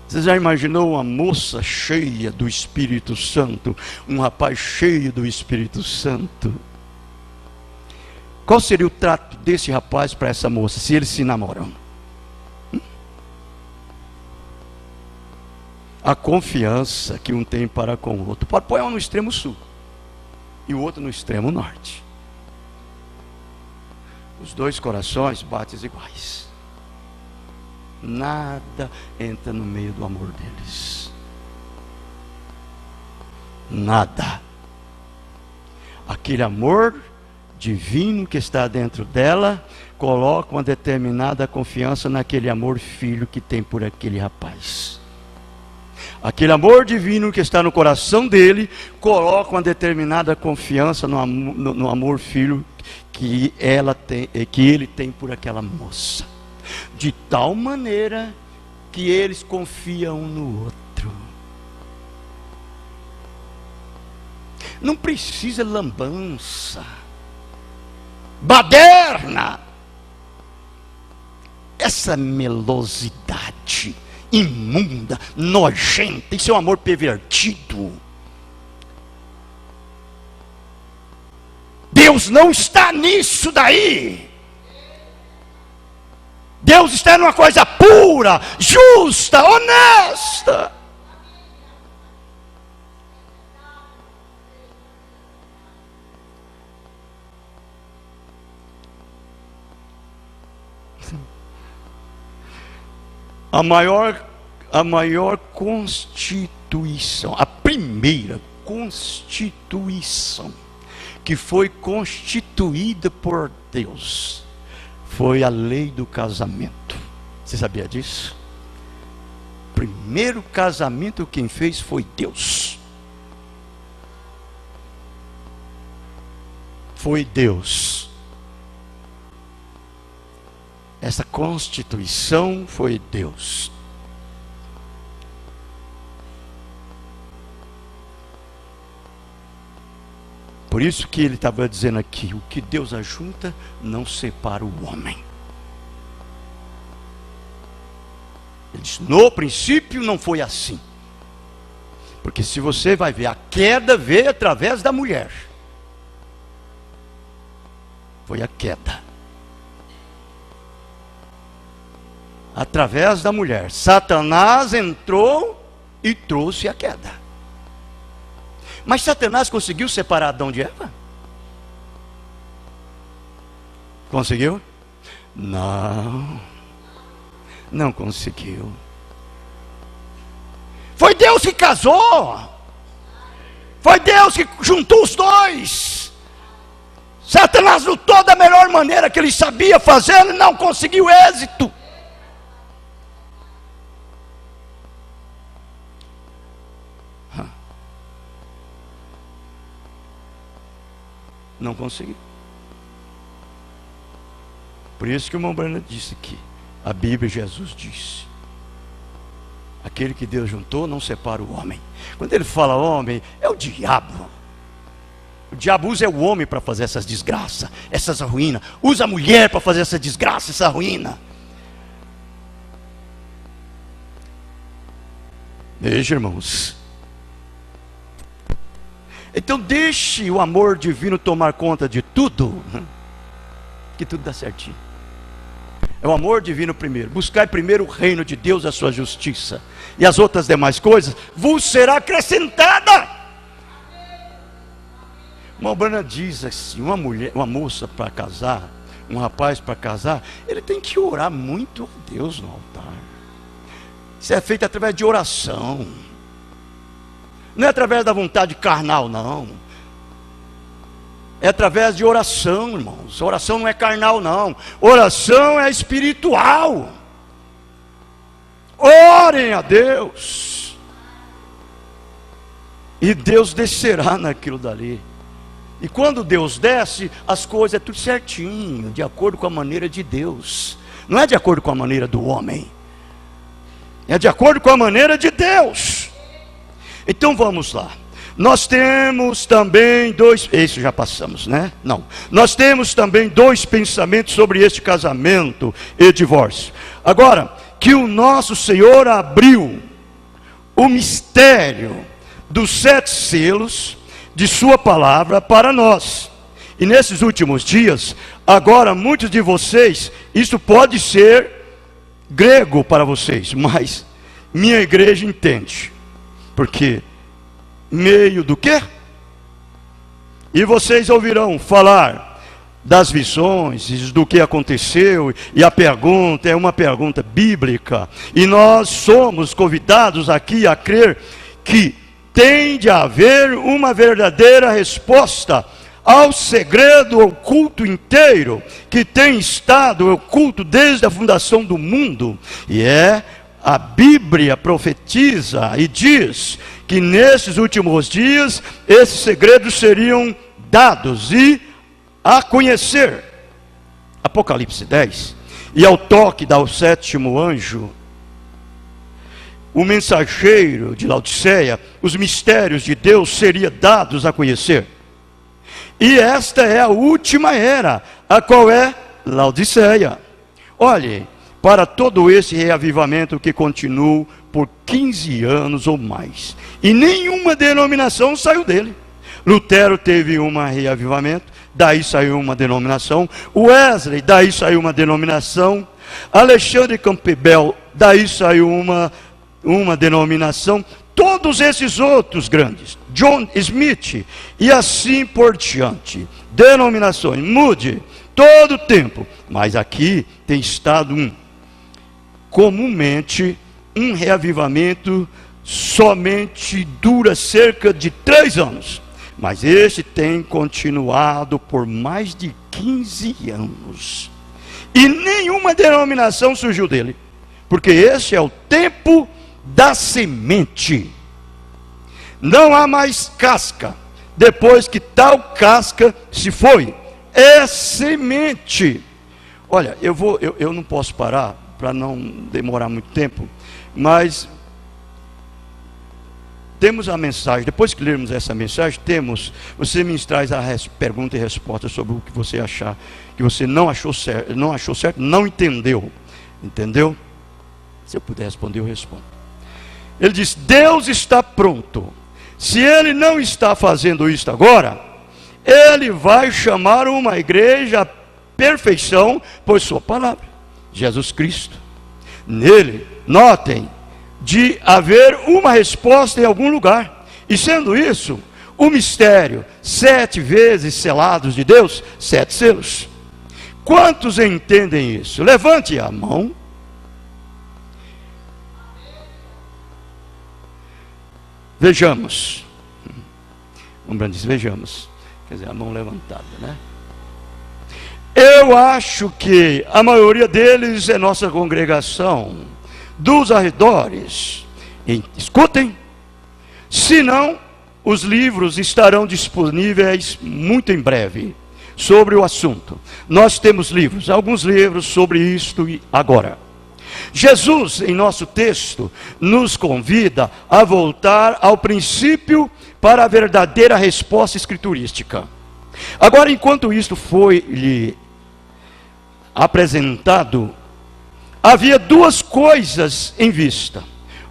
Você já imaginou uma moça cheia do Espírito Santo? Um rapaz cheio do Espírito Santo? Qual seria o trato desse rapaz para essa moça, se eles se namoram? A confiança que um tem para com o outro. Pode pôr um no extremo sul e o outro no extremo norte. Os dois corações batem iguais. Nada entra no meio do amor deles. Nada. Aquele amor divino que está dentro dela coloca uma determinada confiança naquele amor filho que tem por aquele rapaz. Aquele amor divino que está no coração dele coloca uma determinada confiança no amor filho que ele tem por aquela moça. De tal maneira que eles confiam um no outro. Não precisa lambança, baderna, essa melosidade imunda, nojenta. Isso é um amor pervertido. Deus não está nisso daí. Deus está numa coisa pura, justa, honesta. a maior constituição, a primeira constituição que foi constituída por Deus foi a lei do casamento. Você sabia disso? Primeiro casamento quem fez foi Deus. Foi Deus. Essa constituição foi Deus. Por isso que ele estava dizendo aqui: o que Deus ajunta, não separa o homem. Ele diz: no princípio não foi assim. Porque se você vai ver, a queda veio através da mulher. Foi a queda. Através da mulher. Satanás entrou e trouxe a queda. Mas Satanás conseguiu separar Adão de Eva? Conseguiu? Não. Não conseguiu. Foi Deus que casou. Foi Deus que juntou os dois. Satanás lutou da melhor maneira que ele sabia fazer e não conseguiu êxito. Não conseguiu. Por isso que o irmão Brana disse aqui, a Bíblia, Jesus disse: aquele que Deus juntou não separa o homem. Quando ele fala homem, é o diabo. O diabo usa o homem para fazer essas desgraças, essas ruínas. Usa a mulher para fazer essa desgraça, essa ruína. Veja, irmãos. Então deixe o amor divino tomar conta de tudo, que tudo dá certinho. É o amor divino primeiro. Buscai primeiro o reino de Deus, a sua justiça, e as outras demais coisas vos será acrescentada. Uma Brana diz assim: uma moça para casar, um rapaz para casar, ele tem que orar muito a Deus no altar. Isso é feito através de oração. Não é através da vontade carnal, não. É através de oração, irmãos. Oração não é carnal, não. Oração é espiritual. Orem a Deus. E Deus descerá naquilo dali. E quando Deus desce, as coisas é tudo certinho, de acordo com a maneira de Deus. Não é de acordo com a maneira do homem. É de acordo com a maneira de Deus. Então vamos lá. Nós temos também dois... Isso já passamos, né? Não. Nós temos também dois pensamentos sobre este casamento e divórcio. Agora, que o nosso Senhor abriu o mistério dos 7 selos de sua palavra para nós. E nesses últimos dias, agora muitos de vocês, isso pode ser grego para vocês, mas minha igreja entende. Porque meio do quê? E vocês ouvirão falar das visões, do que aconteceu, e a pergunta é uma pergunta bíblica, e nós somos convidados aqui a crer que tem de haver uma verdadeira resposta ao segredo oculto inteiro, que tem estado oculto desde a fundação do mundo, e a Bíblia profetiza e diz que nesses últimos dias esses segredos seriam dados e a conhecer. Apocalipse 10. E ao toque do 7º anjo, o mensageiro de Laodiceia, os mistérios de Deus seriam dados a conhecer. E esta é a última era, a qual é Laodiceia. Olhe, para todo esse reavivamento que continua por 15 anos ou mais, e nenhuma denominação saiu dele. Lutero teve um reavivamento, daí saiu uma denominação. Wesley, daí saiu uma denominação. Alexandre Campbell, daí saiu uma denominação. Todos esses outros grandes, John Smith, e assim por diante, denominações, mude todo o tempo, mas aqui tem estado comumente um reavivamento somente dura cerca de 3 anos. Mas este tem continuado por mais de 15 anos. E nenhuma denominação surgiu dele. Porque este é o tempo da semente. Não há mais casca. Depois que tal casca se foi, é semente. Olha, eu não posso parar para não demorar muito tempo, mas temos a mensagem. Depois que lermos essa mensagem, você me traz a pergunta e resposta sobre o que você achar, que você não achou certo, não entendeu. Entendeu? Se eu puder responder, eu respondo. Ele diz: Deus está pronto. Se Ele não está fazendo isto agora, Ele vai chamar uma igreja à perfeição por sua palavra, Jesus Cristo. Nele, notem, de haver uma resposta em algum lugar. E sendo isso, o mistério, 7 vezes selados de Deus, 7 selos. Quantos entendem isso? Levante a mão. Vejamos. Lembrando disso, vejamos. Quer dizer, a mão levantada, né? Eu acho que a maioria deles é nossa congregação dos arredores. E, escutem, senão os livros estarão disponíveis muito em breve sobre o assunto. Nós temos livros, alguns livros sobre isto e agora. Jesus, em nosso texto, nos convida a voltar ao princípio para a verdadeira resposta escriturística. Agora, enquanto isto foi-lhe apresentado, havia 2 coisas em vista.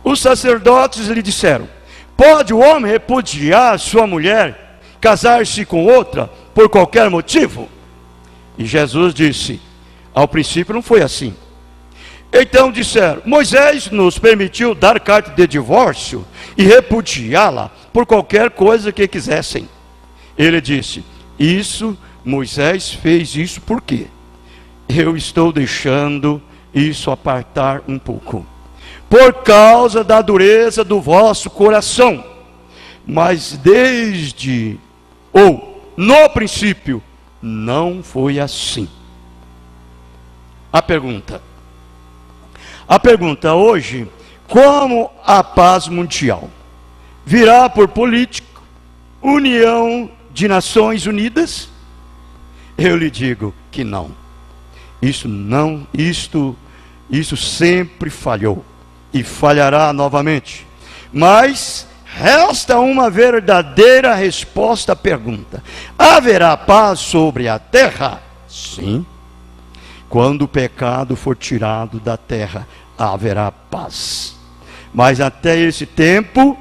Os sacerdotes lhe disseram: pode o homem repudiar sua mulher, casar-se com outra, por qualquer motivo? E Jesus disse: ao princípio não foi assim. Então disseram: Moisés nos permitiu dar carta de divórcio e repudiá-la por qualquer coisa que quisessem. Ele disse: Moisés fez isso por quê? Eu estou deixando isso apartar um pouco, por causa da dureza do vosso coração. Mas no princípio, não foi assim. A pergunta hoje: como a paz mundial virá por político, união de Nações Unidas? Eu lhe digo que não. Isso sempre falhou e falhará novamente. Mas resta uma verdadeira resposta à pergunta: haverá paz sobre a terra? Sim. Quando o pecado for tirado da terra, haverá paz. Mas até esse tempo,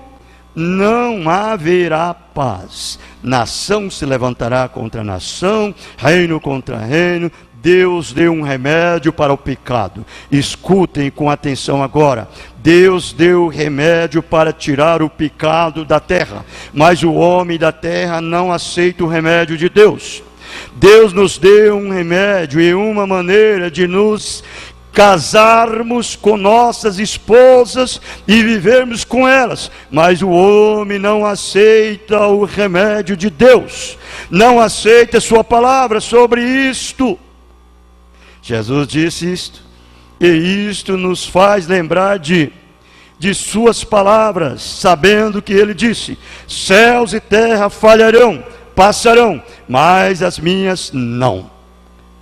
não haverá paz. Nação se levantará contra nação, reino contra reino. Deus deu um remédio para o pecado. Escutem com atenção agora. Deus deu remédio para tirar o pecado da terra, mas o homem da terra não aceita o remédio de Deus. Deus nos deu um remédio e uma maneira de nos casarmos com nossas esposas e vivermos com elas, mas o homem não aceita o remédio de Deus, não aceita sua palavra sobre isto. Jesus disse isto, e isto nos faz lembrar de suas palavras, sabendo que ele disse: céus e terra falharão, passarão, mas as minhas não.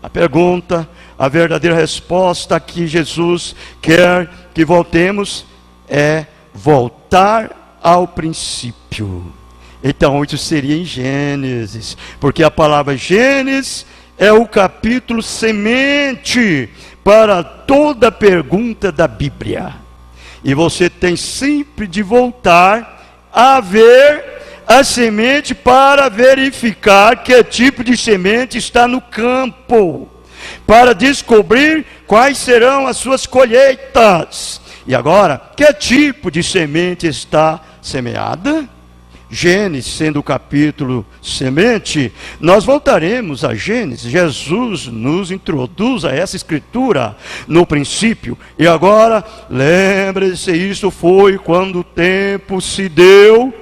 A pergunta, a verdadeira resposta que Jesus quer que voltemos é voltar ao princípio. Então isso seria em Gênesis, porque a palavra Gênesis é o capítulo semente para toda pergunta da Bíblia. E você tem sempre de voltar a ver a semente para verificar que tipo de semente está no campo, para descobrir quais serão as suas colheitas. E agora, que tipo de semente está semeada? Gênesis sendo o capítulo semente, nós voltaremos a Gênesis. Jesus nos introduz a essa escritura no princípio. E agora, lembre-se, isso foi quando o tempo se deu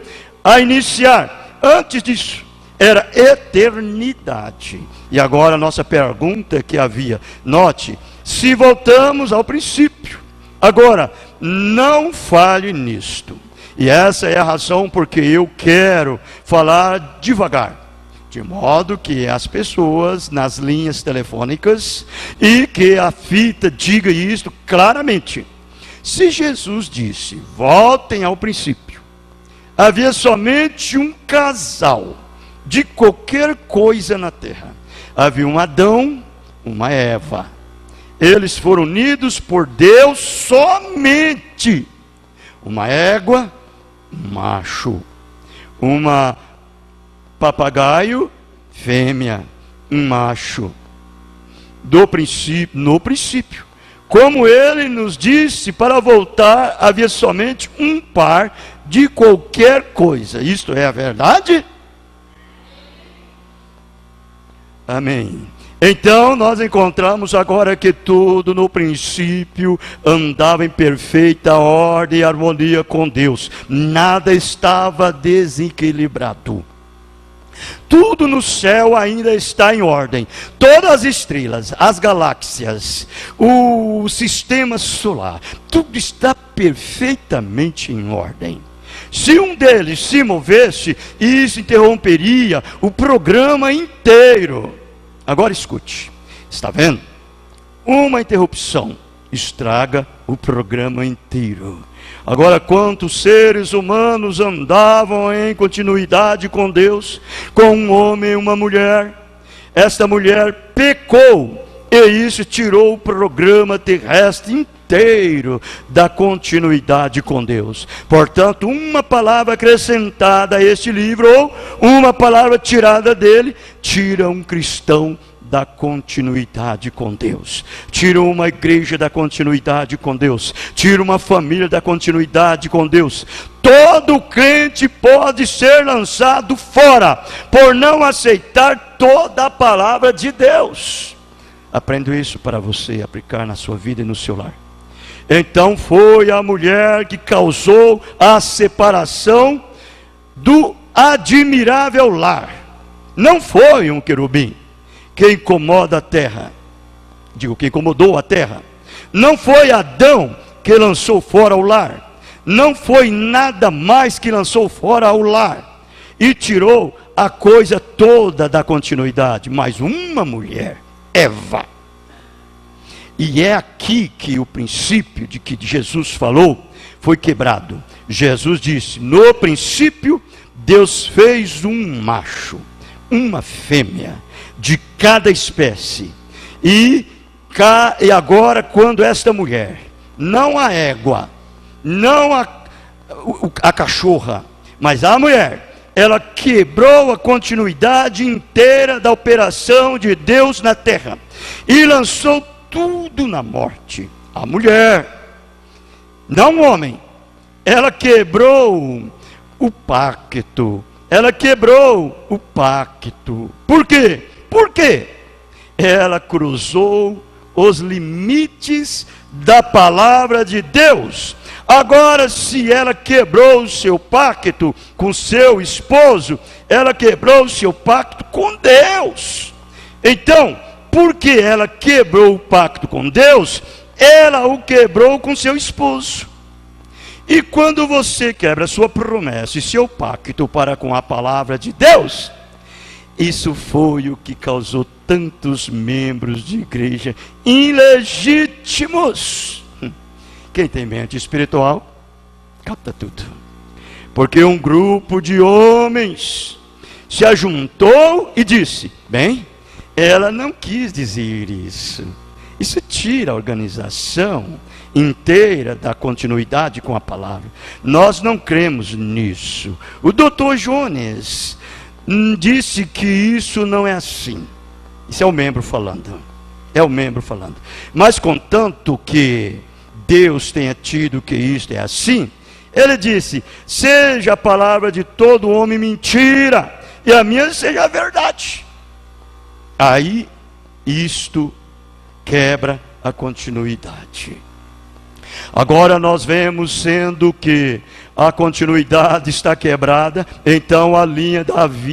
a iniciar. Antes disso, era eternidade. E agora a nossa pergunta que havia, note, se voltamos ao princípio, agora, não fale nisto. E essa é a razão porque eu quero falar devagar, de modo que as pessoas nas linhas telefônicas e que a fita diga isto claramente. Se Jesus disse, voltem ao princípio, havia somente um casal de qualquer coisa na terra. Havia um Adão, uma Eva. Eles foram unidos por Deus somente. Uma égua, um macho. Uma papagaio, fêmea, um macho. No princípio. Como ele nos disse, para voltar havia somente um par de qualquer coisa. Isto é a verdade? Amém. Então nós encontramos agora que tudo no princípio andava em perfeita ordem e harmonia com Deus. Nada estava desequilibrado. Tudo no céu ainda está em ordem. Todas as estrelas, as galáxias, o sistema solar, tudo está perfeitamente em ordem. Se um deles se movesse, isso interromperia o programa inteiro. Agora escute, está vendo? Uma interrupção estraga o programa inteiro. Agora, quantos seres humanos andavam em continuidade com Deus, com um homem e uma mulher? Esta mulher pecou, e isso tirou o programa terrestre inteiro da continuidade com Deus. Portanto, uma palavra acrescentada a este livro, ou uma palavra tirada dele, tira um cristão da continuidade com Deus, tira uma igreja da continuidade com Deus, tira uma família da continuidade com Deus. Todo crente pode ser lançado fora, por não aceitar toda a palavra de Deus. Aprenda isso para você aplicar na sua vida e no seu lar. Então foi a mulher que causou a separação do admirável lar. Não foi um querubim que incomoda a terra, que incomodou a terra. Não foi Adão que lançou fora o lar. Não foi nada mais que lançou fora o lar e tirou a coisa toda da continuidade. Mas uma mulher, Eva. E é aqui que o princípio de que Jesus falou foi quebrado. Jesus disse, no princípio Deus fez um macho, uma fêmea, de cada espécie. E agora, quando esta mulher, não a égua, não a cachorra, mas a mulher, ela quebrou a continuidade inteira da operação de Deus na terra e lançou tudo na morte. A mulher, não o homem, ela quebrou o pacto. Ela quebrou o pacto. Por quê? Porque ela cruzou os limites da palavra de Deus. Agora, se ela quebrou o seu pacto com seu esposo, ela quebrou o seu pacto com Deus. Então, porque ela quebrou o pacto com Deus, ela o quebrou com seu esposo. E quando você quebra sua promessa e seu pacto para com a palavra de Deus, isso foi o que causou tantos membros de igreja ilegítimos. Quem tem mente espiritual, capta tudo. Porque um grupo de homens se ajuntou e disse, bem, ela não quis dizer isso. Isso tira a organização inteira da continuidade com a palavra. Nós não cremos nisso. O Dr. Jones disse que isso não é assim. Isso é o membro falando. É o membro falando. Mas contanto que Deus tenha tido que isto é assim, Ele disse: seja a palavra de todo homem mentira, e a minha seja a verdade. Aí, isto quebra a continuidade. Agora nós vemos, sendo que a continuidade está quebrada, então a linha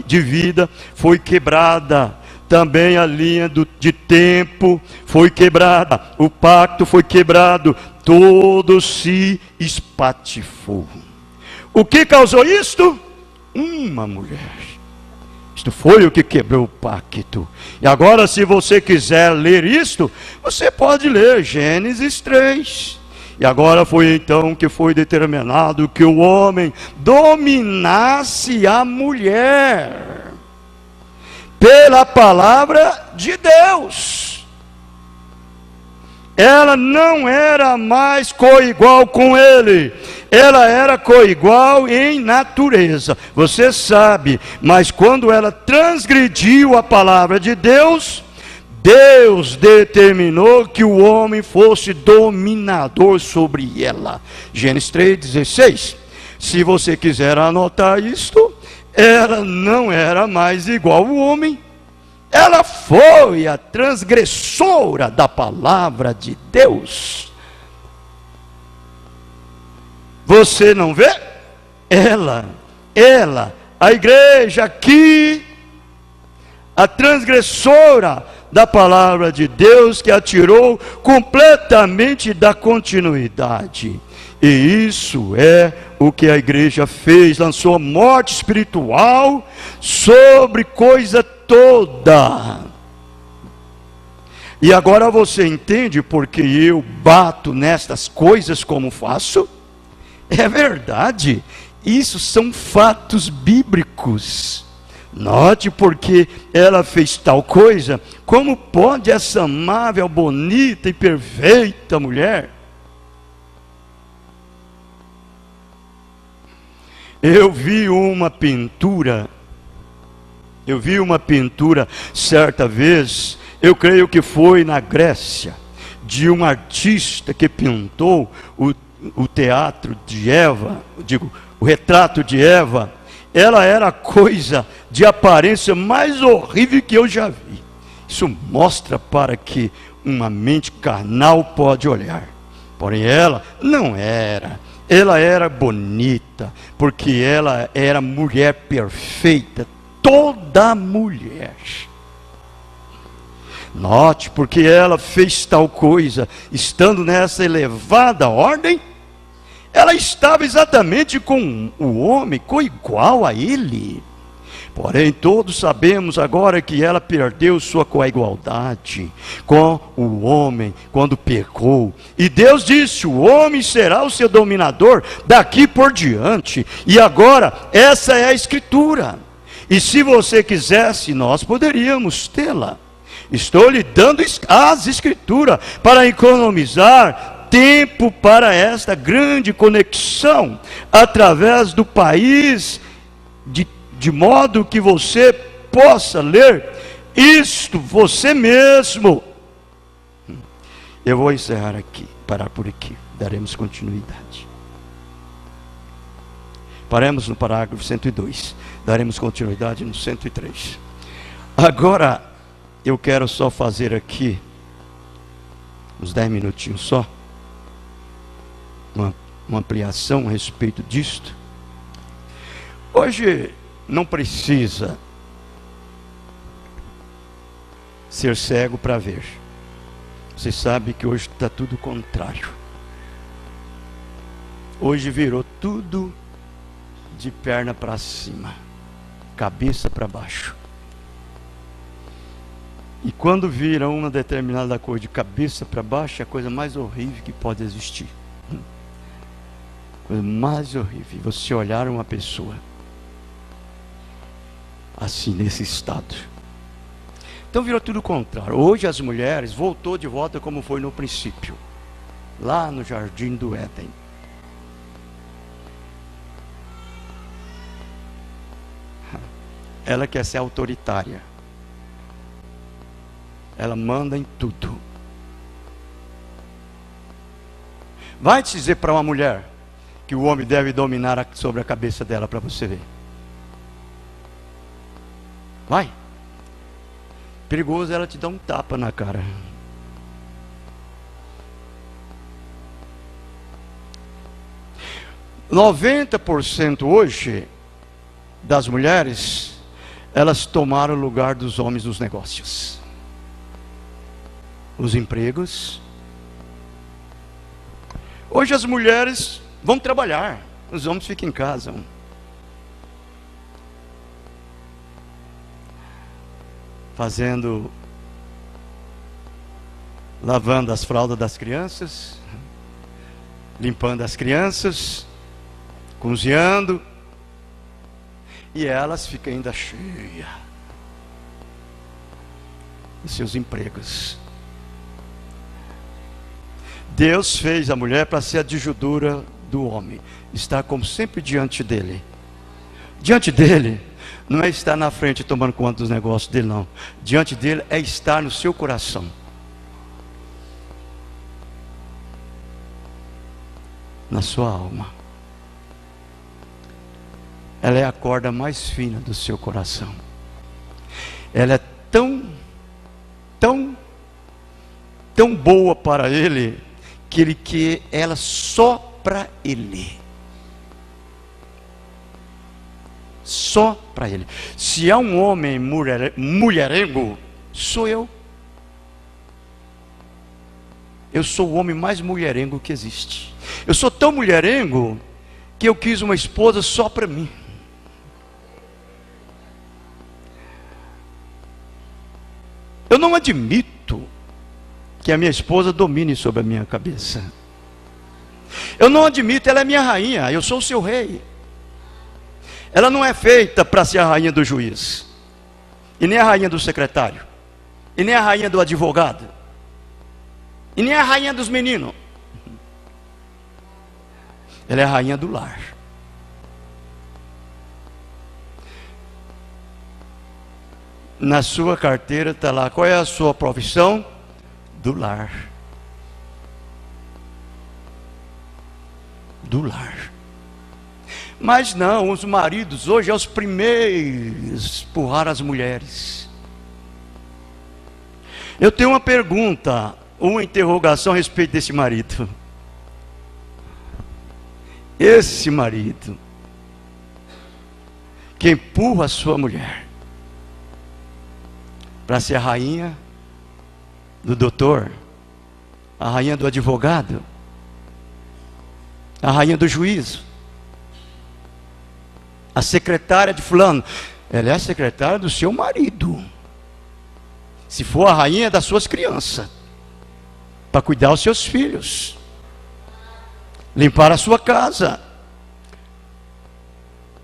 de vida foi quebrada. Também a linha de tempo foi quebrada. O pacto foi quebrado. Tudo se espatifou. O que causou isto? Uma mulher. Isto foi o que quebrou o pacto. E agora, se você quiser ler isto, você pode ler Gênesis 3. E agora foi então que foi determinado que o homem dominasse a mulher pela palavra de Deus. Ela não era mais coigual com ele, ela era coigual em natureza. Você sabe, mas quando ela transgrediu a palavra de Deus, Deus determinou que o homem fosse dominador sobre ela. Gênesis 3,16. Se você quiser anotar isto, ela não era mais igual ao homem. Ela foi a transgressora da palavra de Deus. Você não vê? Ela, a igreja aqui, a transgressora da palavra de Deus, que a tirou completamente da continuidade. E isso é o que a igreja fez, lançou morte espiritual sobre coisa toda. E agora você entende porque eu bato nestas coisas como faço? É verdade, isso são fatos bíblicos. Note, porque ela fez tal coisa, como pode essa amável, bonita e perfeita mulher? Eu vi uma pintura certa vez, eu creio que foi na Grécia, de um artista que pintou o teatro de Eva, o retrato de Eva. Ela era a coisa de aparência mais horrível que eu já vi. Isso mostra para que uma mente carnal pode olhar. Porém ela não era. Ela era bonita, porque ela era mulher perfeita. Toda mulher. Note, porque ela fez tal coisa, estando nessa elevada ordem, ela estava exatamente com o homem, coigual a ele. Porém, todos sabemos agora que ela perdeu sua coigualdade com o homem quando pecou. E Deus disse: o homem será o seu dominador daqui por diante. E agora, essa é a escritura. E se você quisesse, nós poderíamos tê-la. Estou lhe dando as escrituras para economizar tempo para esta grande conexão através do país, de modo que você possa ler isto você mesmo. Eu vou encerrar aqui, parar por aqui, daremos continuidade. Paremos no parágrafo 102, daremos continuidade no 103. Agora, eu quero só fazer aqui, uns 10 minutinhos só, uma ampliação a respeito disto. Hoje não precisa ser cego para ver. Você sabe que hoje está tudo contrário. Hoje virou tudo de perna para cima, cabeça para baixo. E quando vira uma determinada coisa de cabeça para baixo, é a coisa mais horrível que pode existir. Coisa mais horrível, você olhar uma pessoa assim, nesse estado. Então virou tudo o contrário. Hoje as mulheres voltou de volta como foi no princípio, lá no jardim do Éden. Ela quer ser autoritária. Ela manda em tudo. Vai te dizer para uma mulher que o homem deve dominar sobre a cabeça dela, para você ver. Vai. Perigoso ela te dar um tapa na cara. %90 hoje das mulheres, elas tomaram o lugar dos homens nos negócios. Os empregos. Hoje as mulheres vão trabalhar, os homens ficam em casa. Lavando as fraldas das crianças, limpando as crianças, cozinhando, e elas ficam ainda cheias dos seus empregos. Deus fez a mulher para ser a adjudadora do homem, estar como sempre diante dele. Diante dele não é estar na frente tomando conta dos negócios dele, não. Diante dele é estar no seu coração, na sua alma. Ela é a corda mais fina do seu coração. Ela é tão boa para ele, que ele quer ela só para ele. Só para ele. Se há um homem mulherengo, sou eu. Eu sou o homem mais mulherengo que existe. Eu sou tão mulherengo que eu quis uma esposa só para mim. Eu não admito que a minha esposa domine sobre a minha cabeça. Eu não admito, ela é minha rainha, eu sou o seu rei. Ela não é feita para ser a rainha do juiz, e nem a rainha do secretário, e nem a rainha do advogado, e nem a rainha dos meninos. Ela é a rainha do lar. Na sua carteira está lá, qual é a sua profissão? Do lar. Do lar. Mas não, os maridos hoje são os primeiros a empurrar as mulheres. Eu tenho uma pergunta, uma interrogação a respeito desse marido. Esse marido que empurra a sua mulher para ser a rainha do doutor, a rainha do advogado, a rainha do juízo, a secretária de fulano, ela é a secretária do seu marido. Se for a rainha das suas crianças, para cuidar dos seus filhos, limpar a sua casa,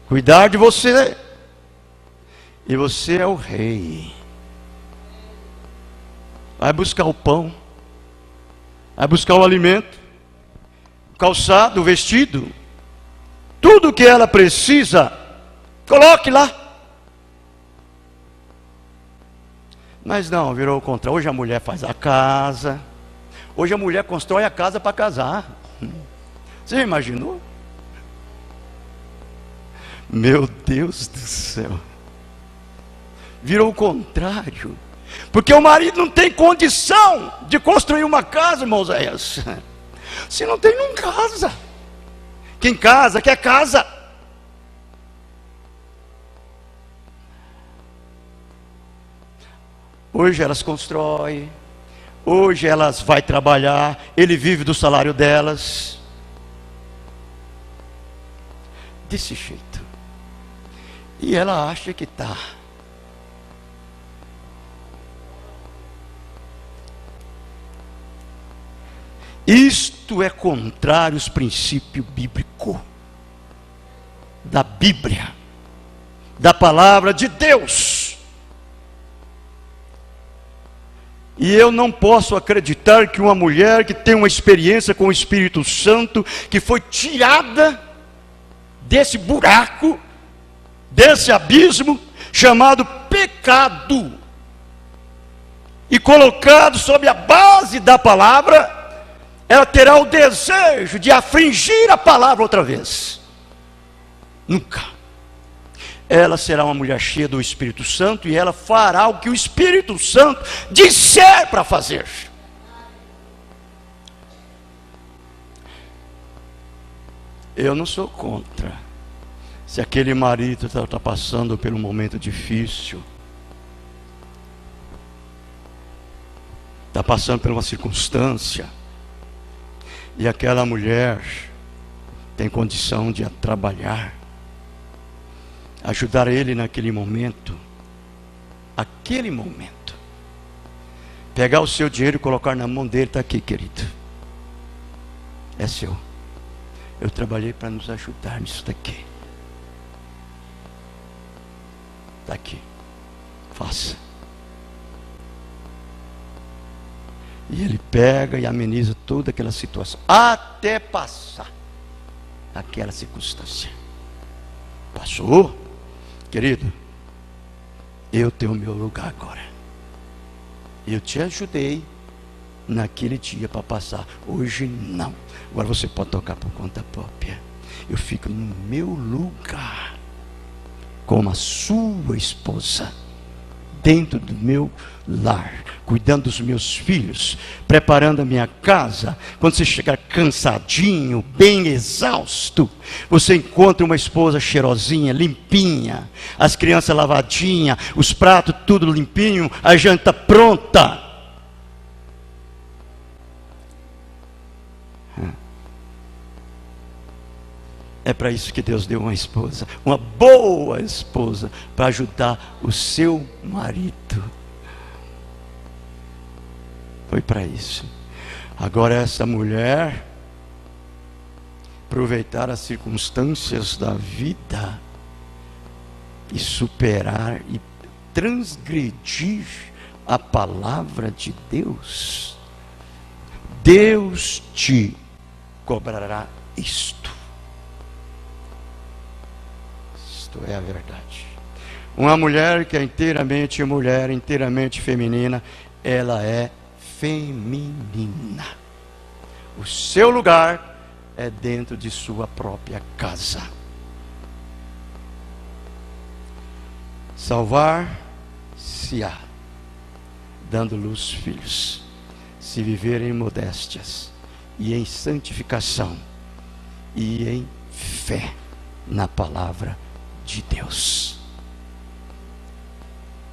cuidar de você, e você é o rei. Vai buscar o pão, vai buscar o alimento, o calçado, o vestido, tudo que ela precisa, coloque lá. Mas não, virou o contrário. Hoje a mulher faz a casa, hoje a mulher constrói a casa para casar. Você já imaginou? Meu Deus do céu, virou o contrário. Porque o marido não tem condição de construir uma casa, irmãos. Se não tem, não casa. Quem casa, quer casa. Hoje elas constroem, hoje elas vão trabalhar, ele vive do salário delas. Desse jeito. E ela acha que está. Isto é contrário aos princípios bíblicos, da Bíblia, da palavra de Deus. E eu não posso acreditar que uma mulher que tem uma experiência com o Espírito Santo, que foi tirada desse buraco, desse abismo chamado pecado, e colocado sob a base da palavra, ela terá o desejo de afligir a palavra outra vez. Nunca. Ela será uma mulher cheia do Espírito Santo e ela fará o que o Espírito Santo disser para fazer. Eu não sou contra. Se aquele marido está passando por um momento difícil, está passando por uma circunstância, e aquela mulher tem condição de trabalhar, ajudar ele naquele momento, pegar o seu dinheiro e colocar na mão dele, está aqui, querido, é seu, eu trabalhei para nos ajudar nisso daqui, está aqui, faça. E ele pega e ameniza toda aquela situação, até passar aquela circunstância. Passou, querido, eu tenho o meu lugar agora. Eu te ajudei naquele dia para passar, hoje não. Agora você pode tocar por conta própria. Eu fico no meu lugar, como a sua esposa, dentro do meu lar, cuidando dos meus filhos, preparando a minha casa. Quando você chegar cansadinho, bem exausto, você encontra uma esposa cheirosinha, limpinha, as crianças lavadinhas, os pratos tudo limpinho, a janta pronta. É para isso que Deus deu uma esposa, uma boa esposa, para ajudar o seu marido. Foi para isso. Agora essa mulher aproveitar as circunstâncias da vida e superar e transgredir a palavra de Deus. Deus te cobrará isto. Isto é a verdade. Uma mulher que é inteiramente mulher, inteiramente feminina, ela é feminina. O seu lugar é dentro de sua própria casa. Salvar-se-á, dando luz aos filhos, se viver em modéstias e em santificação e em fé na palavra de Deus.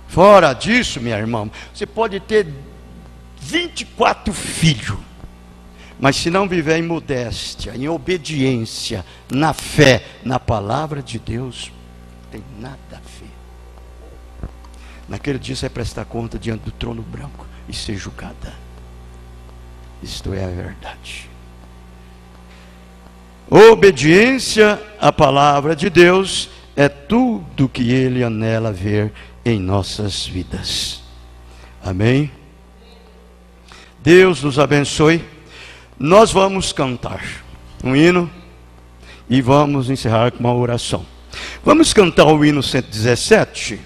Fora disso, minha irmã, você pode ter 24 filhos, mas se não viver em modéstia, em obediência, na fé, na palavra de Deus, não tem nada a ver. Naquele dia você vai prestar conta diante do trono branco e ser julgada. Isto é a verdade. Obediência à palavra de Deus é tudo que Ele anela ver em nossas vidas. Amém? Deus nos abençoe. Nós vamos cantar um hino e vamos encerrar com uma oração. Vamos cantar o hino 117,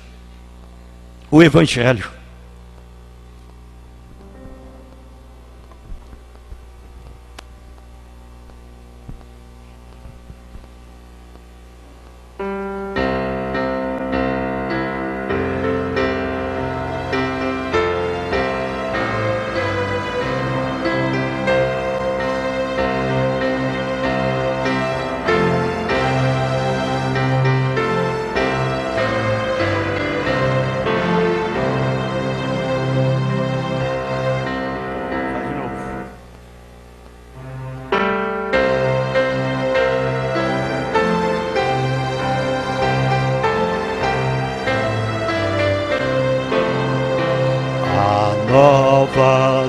o Evangelho.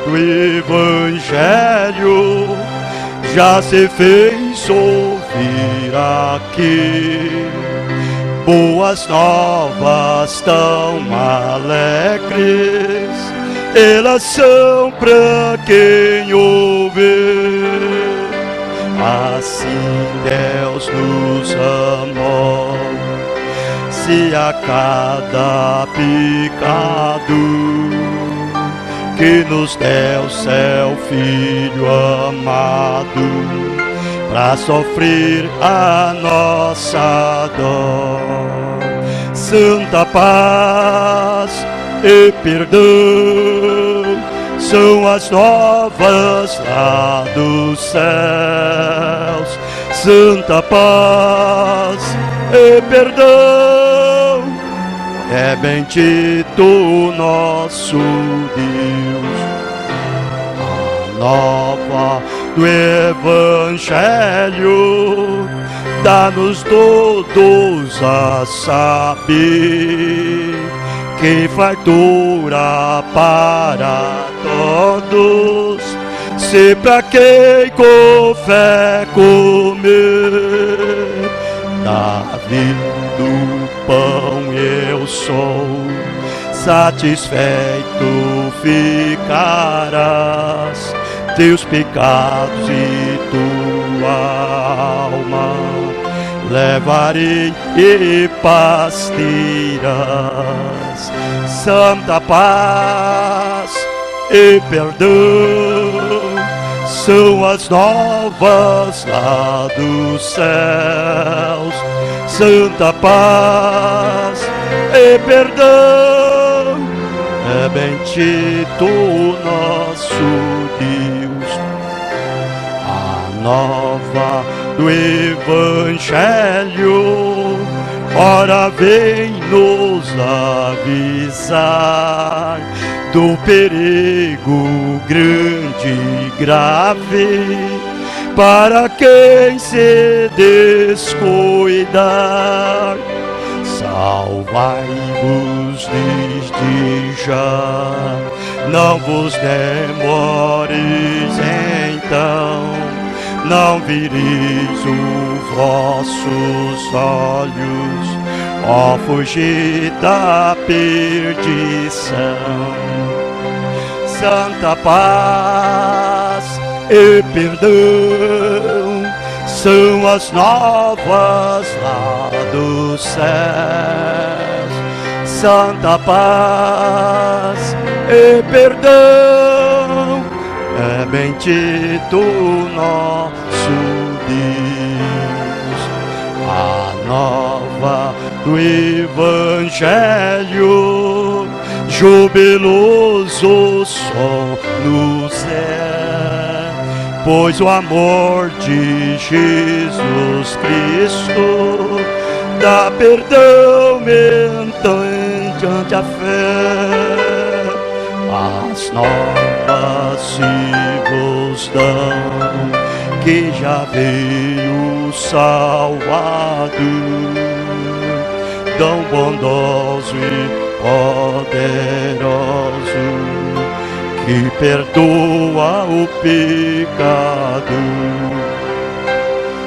Do Evangelho já se fez ouvir aqui, boas novas tão alegres, elas são para quem ouve. Assim Deus nos amou, se a cada pecado que nos deu seu Filho amado, pra sofrer a nossa dor. Santa paz e perdão são as novas lá dos céus. Santa paz e perdão, é bendito o nosso Deus. A nova do Evangelho dá-nos todos a saber que fartura para todos, se pra quem com fé comer. Davi do pão eu sou, satisfeito ficarás, teus pecados e tua alma levarei e paz terás. Santa paz e perdão são as novas lá dos céus. Santa paz e perdão, é bendito o nosso Deus. A nova do Evangelho, ora vem nos avisar do perigo grande e grave para quem se descuidar. Salvai-vos desde já, não vos demores então, não vireis os vossos olhos, ó fugir da perdição. Santa paz e perdão são as novas lá dos céus. Santa paz e perdão, é bendito o nosso Deus. A nova do Evangelho, jubiloso som no céu, pois o amor de Jesus Cristo dá perdão mediante a fé. As novas se vos dão, que já veio o Salvador, tão bondoso e poderoso, que perdoa o pecado.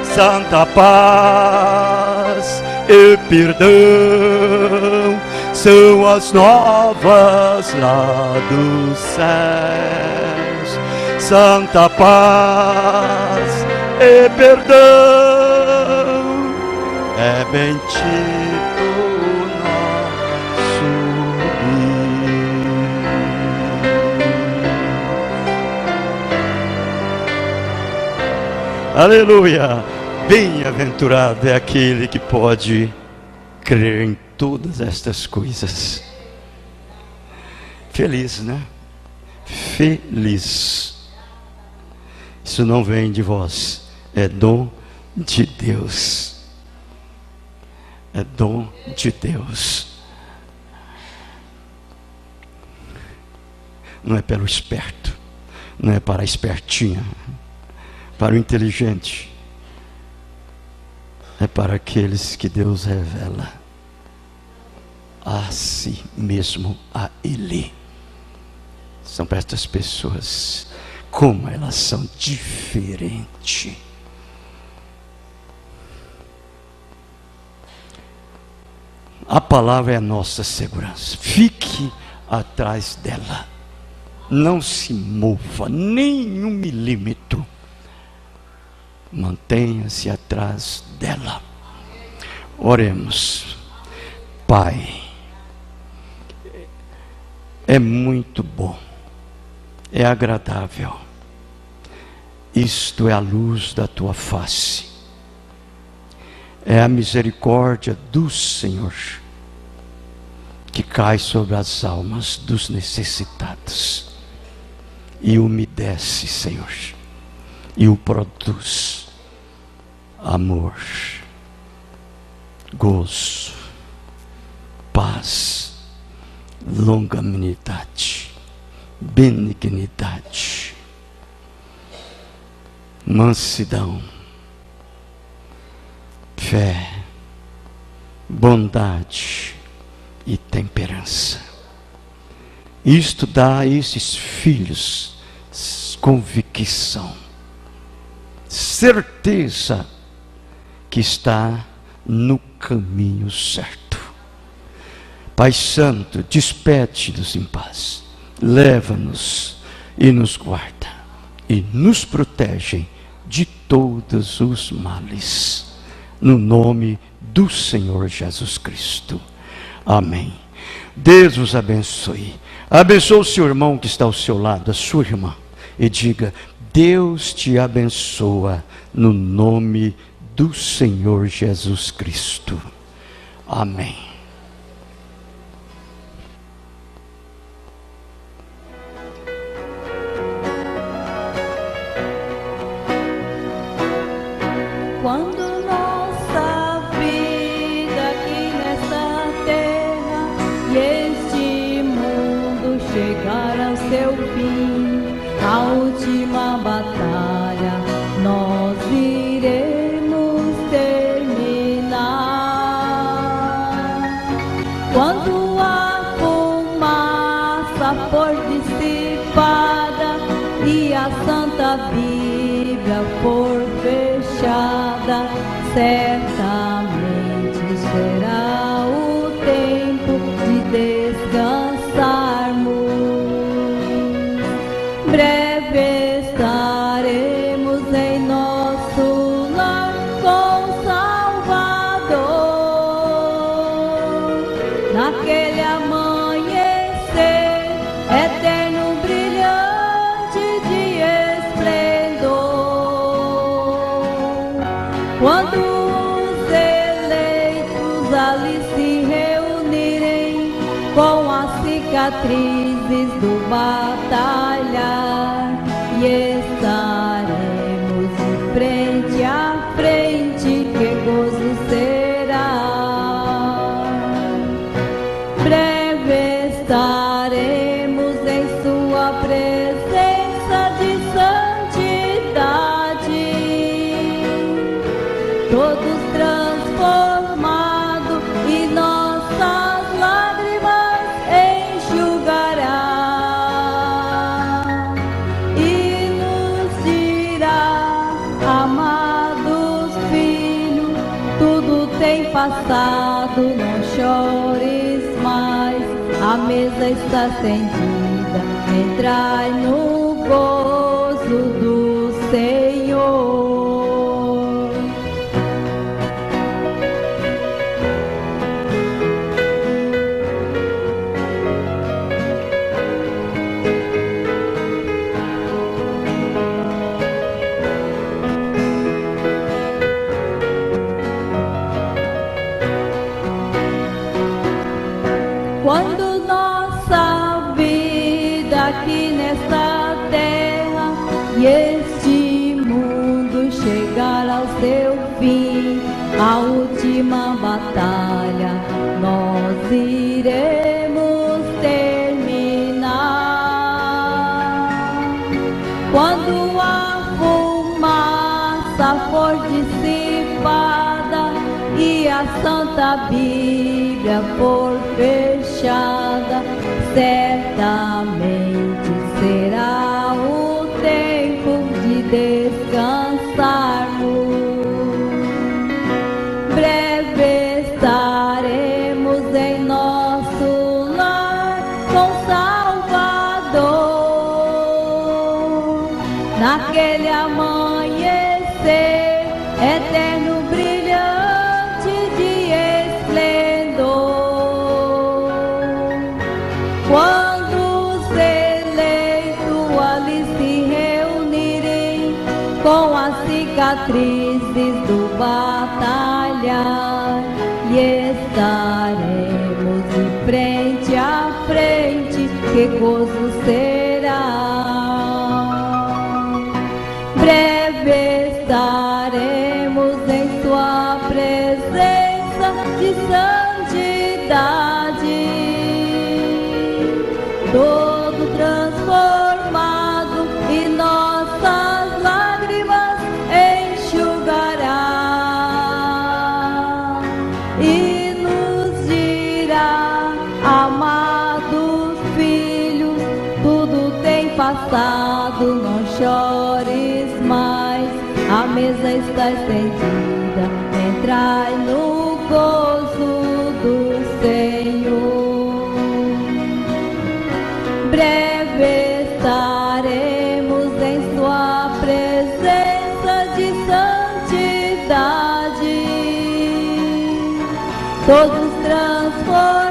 Santa paz e perdão são as novas lá dos céus. Santa paz e perdão, é bendito o nosso Deus. Aleluia! Bem-aventurado é aquele que pode crer em todas estas coisas. Feliz, né? Feliz. Isso não vem de vós, é dom de Deus. É dom de Deus. Não é pelo esperto, não é para a espertinha, para o inteligente. É para aqueles que Deus revela a si mesmo, a Ele. São para estas pessoas, como elas são diferentes. A palavra é a nossa segurança. Fique atrás dela. Não se mova nem um milímetro. Mantenha-se atrás dela. Oremos. Pai, é muito bom é agradável. Isto é a luz da tua face. É a misericórdia do Senhor que cai sobre as almas dos necessitados e umedece, Senhor, e o produz amor, gozo, paz, longanimidade, benignidade, mansidão, fé, bondade e temperança. Isto dá a esses filhos convicção, certeza que está no caminho certo. Pai Santo, despede-nos em paz, leva-nos e nos guarda e nos protege de todos os males, no nome do Senhor Jesus Cristo. Amém. Deus os abençoe. Abençoe o seu irmão que está ao seu lado, a sua irmã, e diga: Deus te abençoa no nome do Senhor Jesus Cristo. Amém. Quando nossa vida aqui nessa terra e este mundo chegar ao seu fim, a última batalha nós iremos terminar. Quando a fumaça for dissipada e a Santa Bíblia for fechada, certamente será o tempo de descansarmos. Breve estaremos em nosso lar com o Salvador, naquele amanhecer eterno, brilhante de esplendor. Quando os eleitos ali se reunirem com as cicatrizes do batalhar, e estaremos de frente a frente, que gozo será. Breve estaremos em sua presença de santidade, todos transformados, e nossas lágrimas enxugará, e nos dirá: amados filhos, tudo tem passado, não chores mais, a mesa está estendida, entrai no gozo do Senhor. Quando nossa vida aqui nesta terra e este mundo chegar ao seu fim, a última batalha nós iremos terminar. Quando a fumaça for dissipada e a Santa Bíblia for fechada, certamente será o tempo de descansarmos. Breve estaremos em nosso lar com Salvador, naquele amanhecer eterno, brilhante de esplendor. Quando os eleitos as cicatrizes do batalhar, e estaremos de frente a frente, que gozo será. Breve estaremos em sua presença de santidade, todo transformado, e nossas lágrimas enxugará, e nos dirá: amados filhos, tudo tem passado, não chores mais, a mesa está estendida, entrai no gozo do Senhor. Breve estaremos em sua presença de santidade, todos transformados,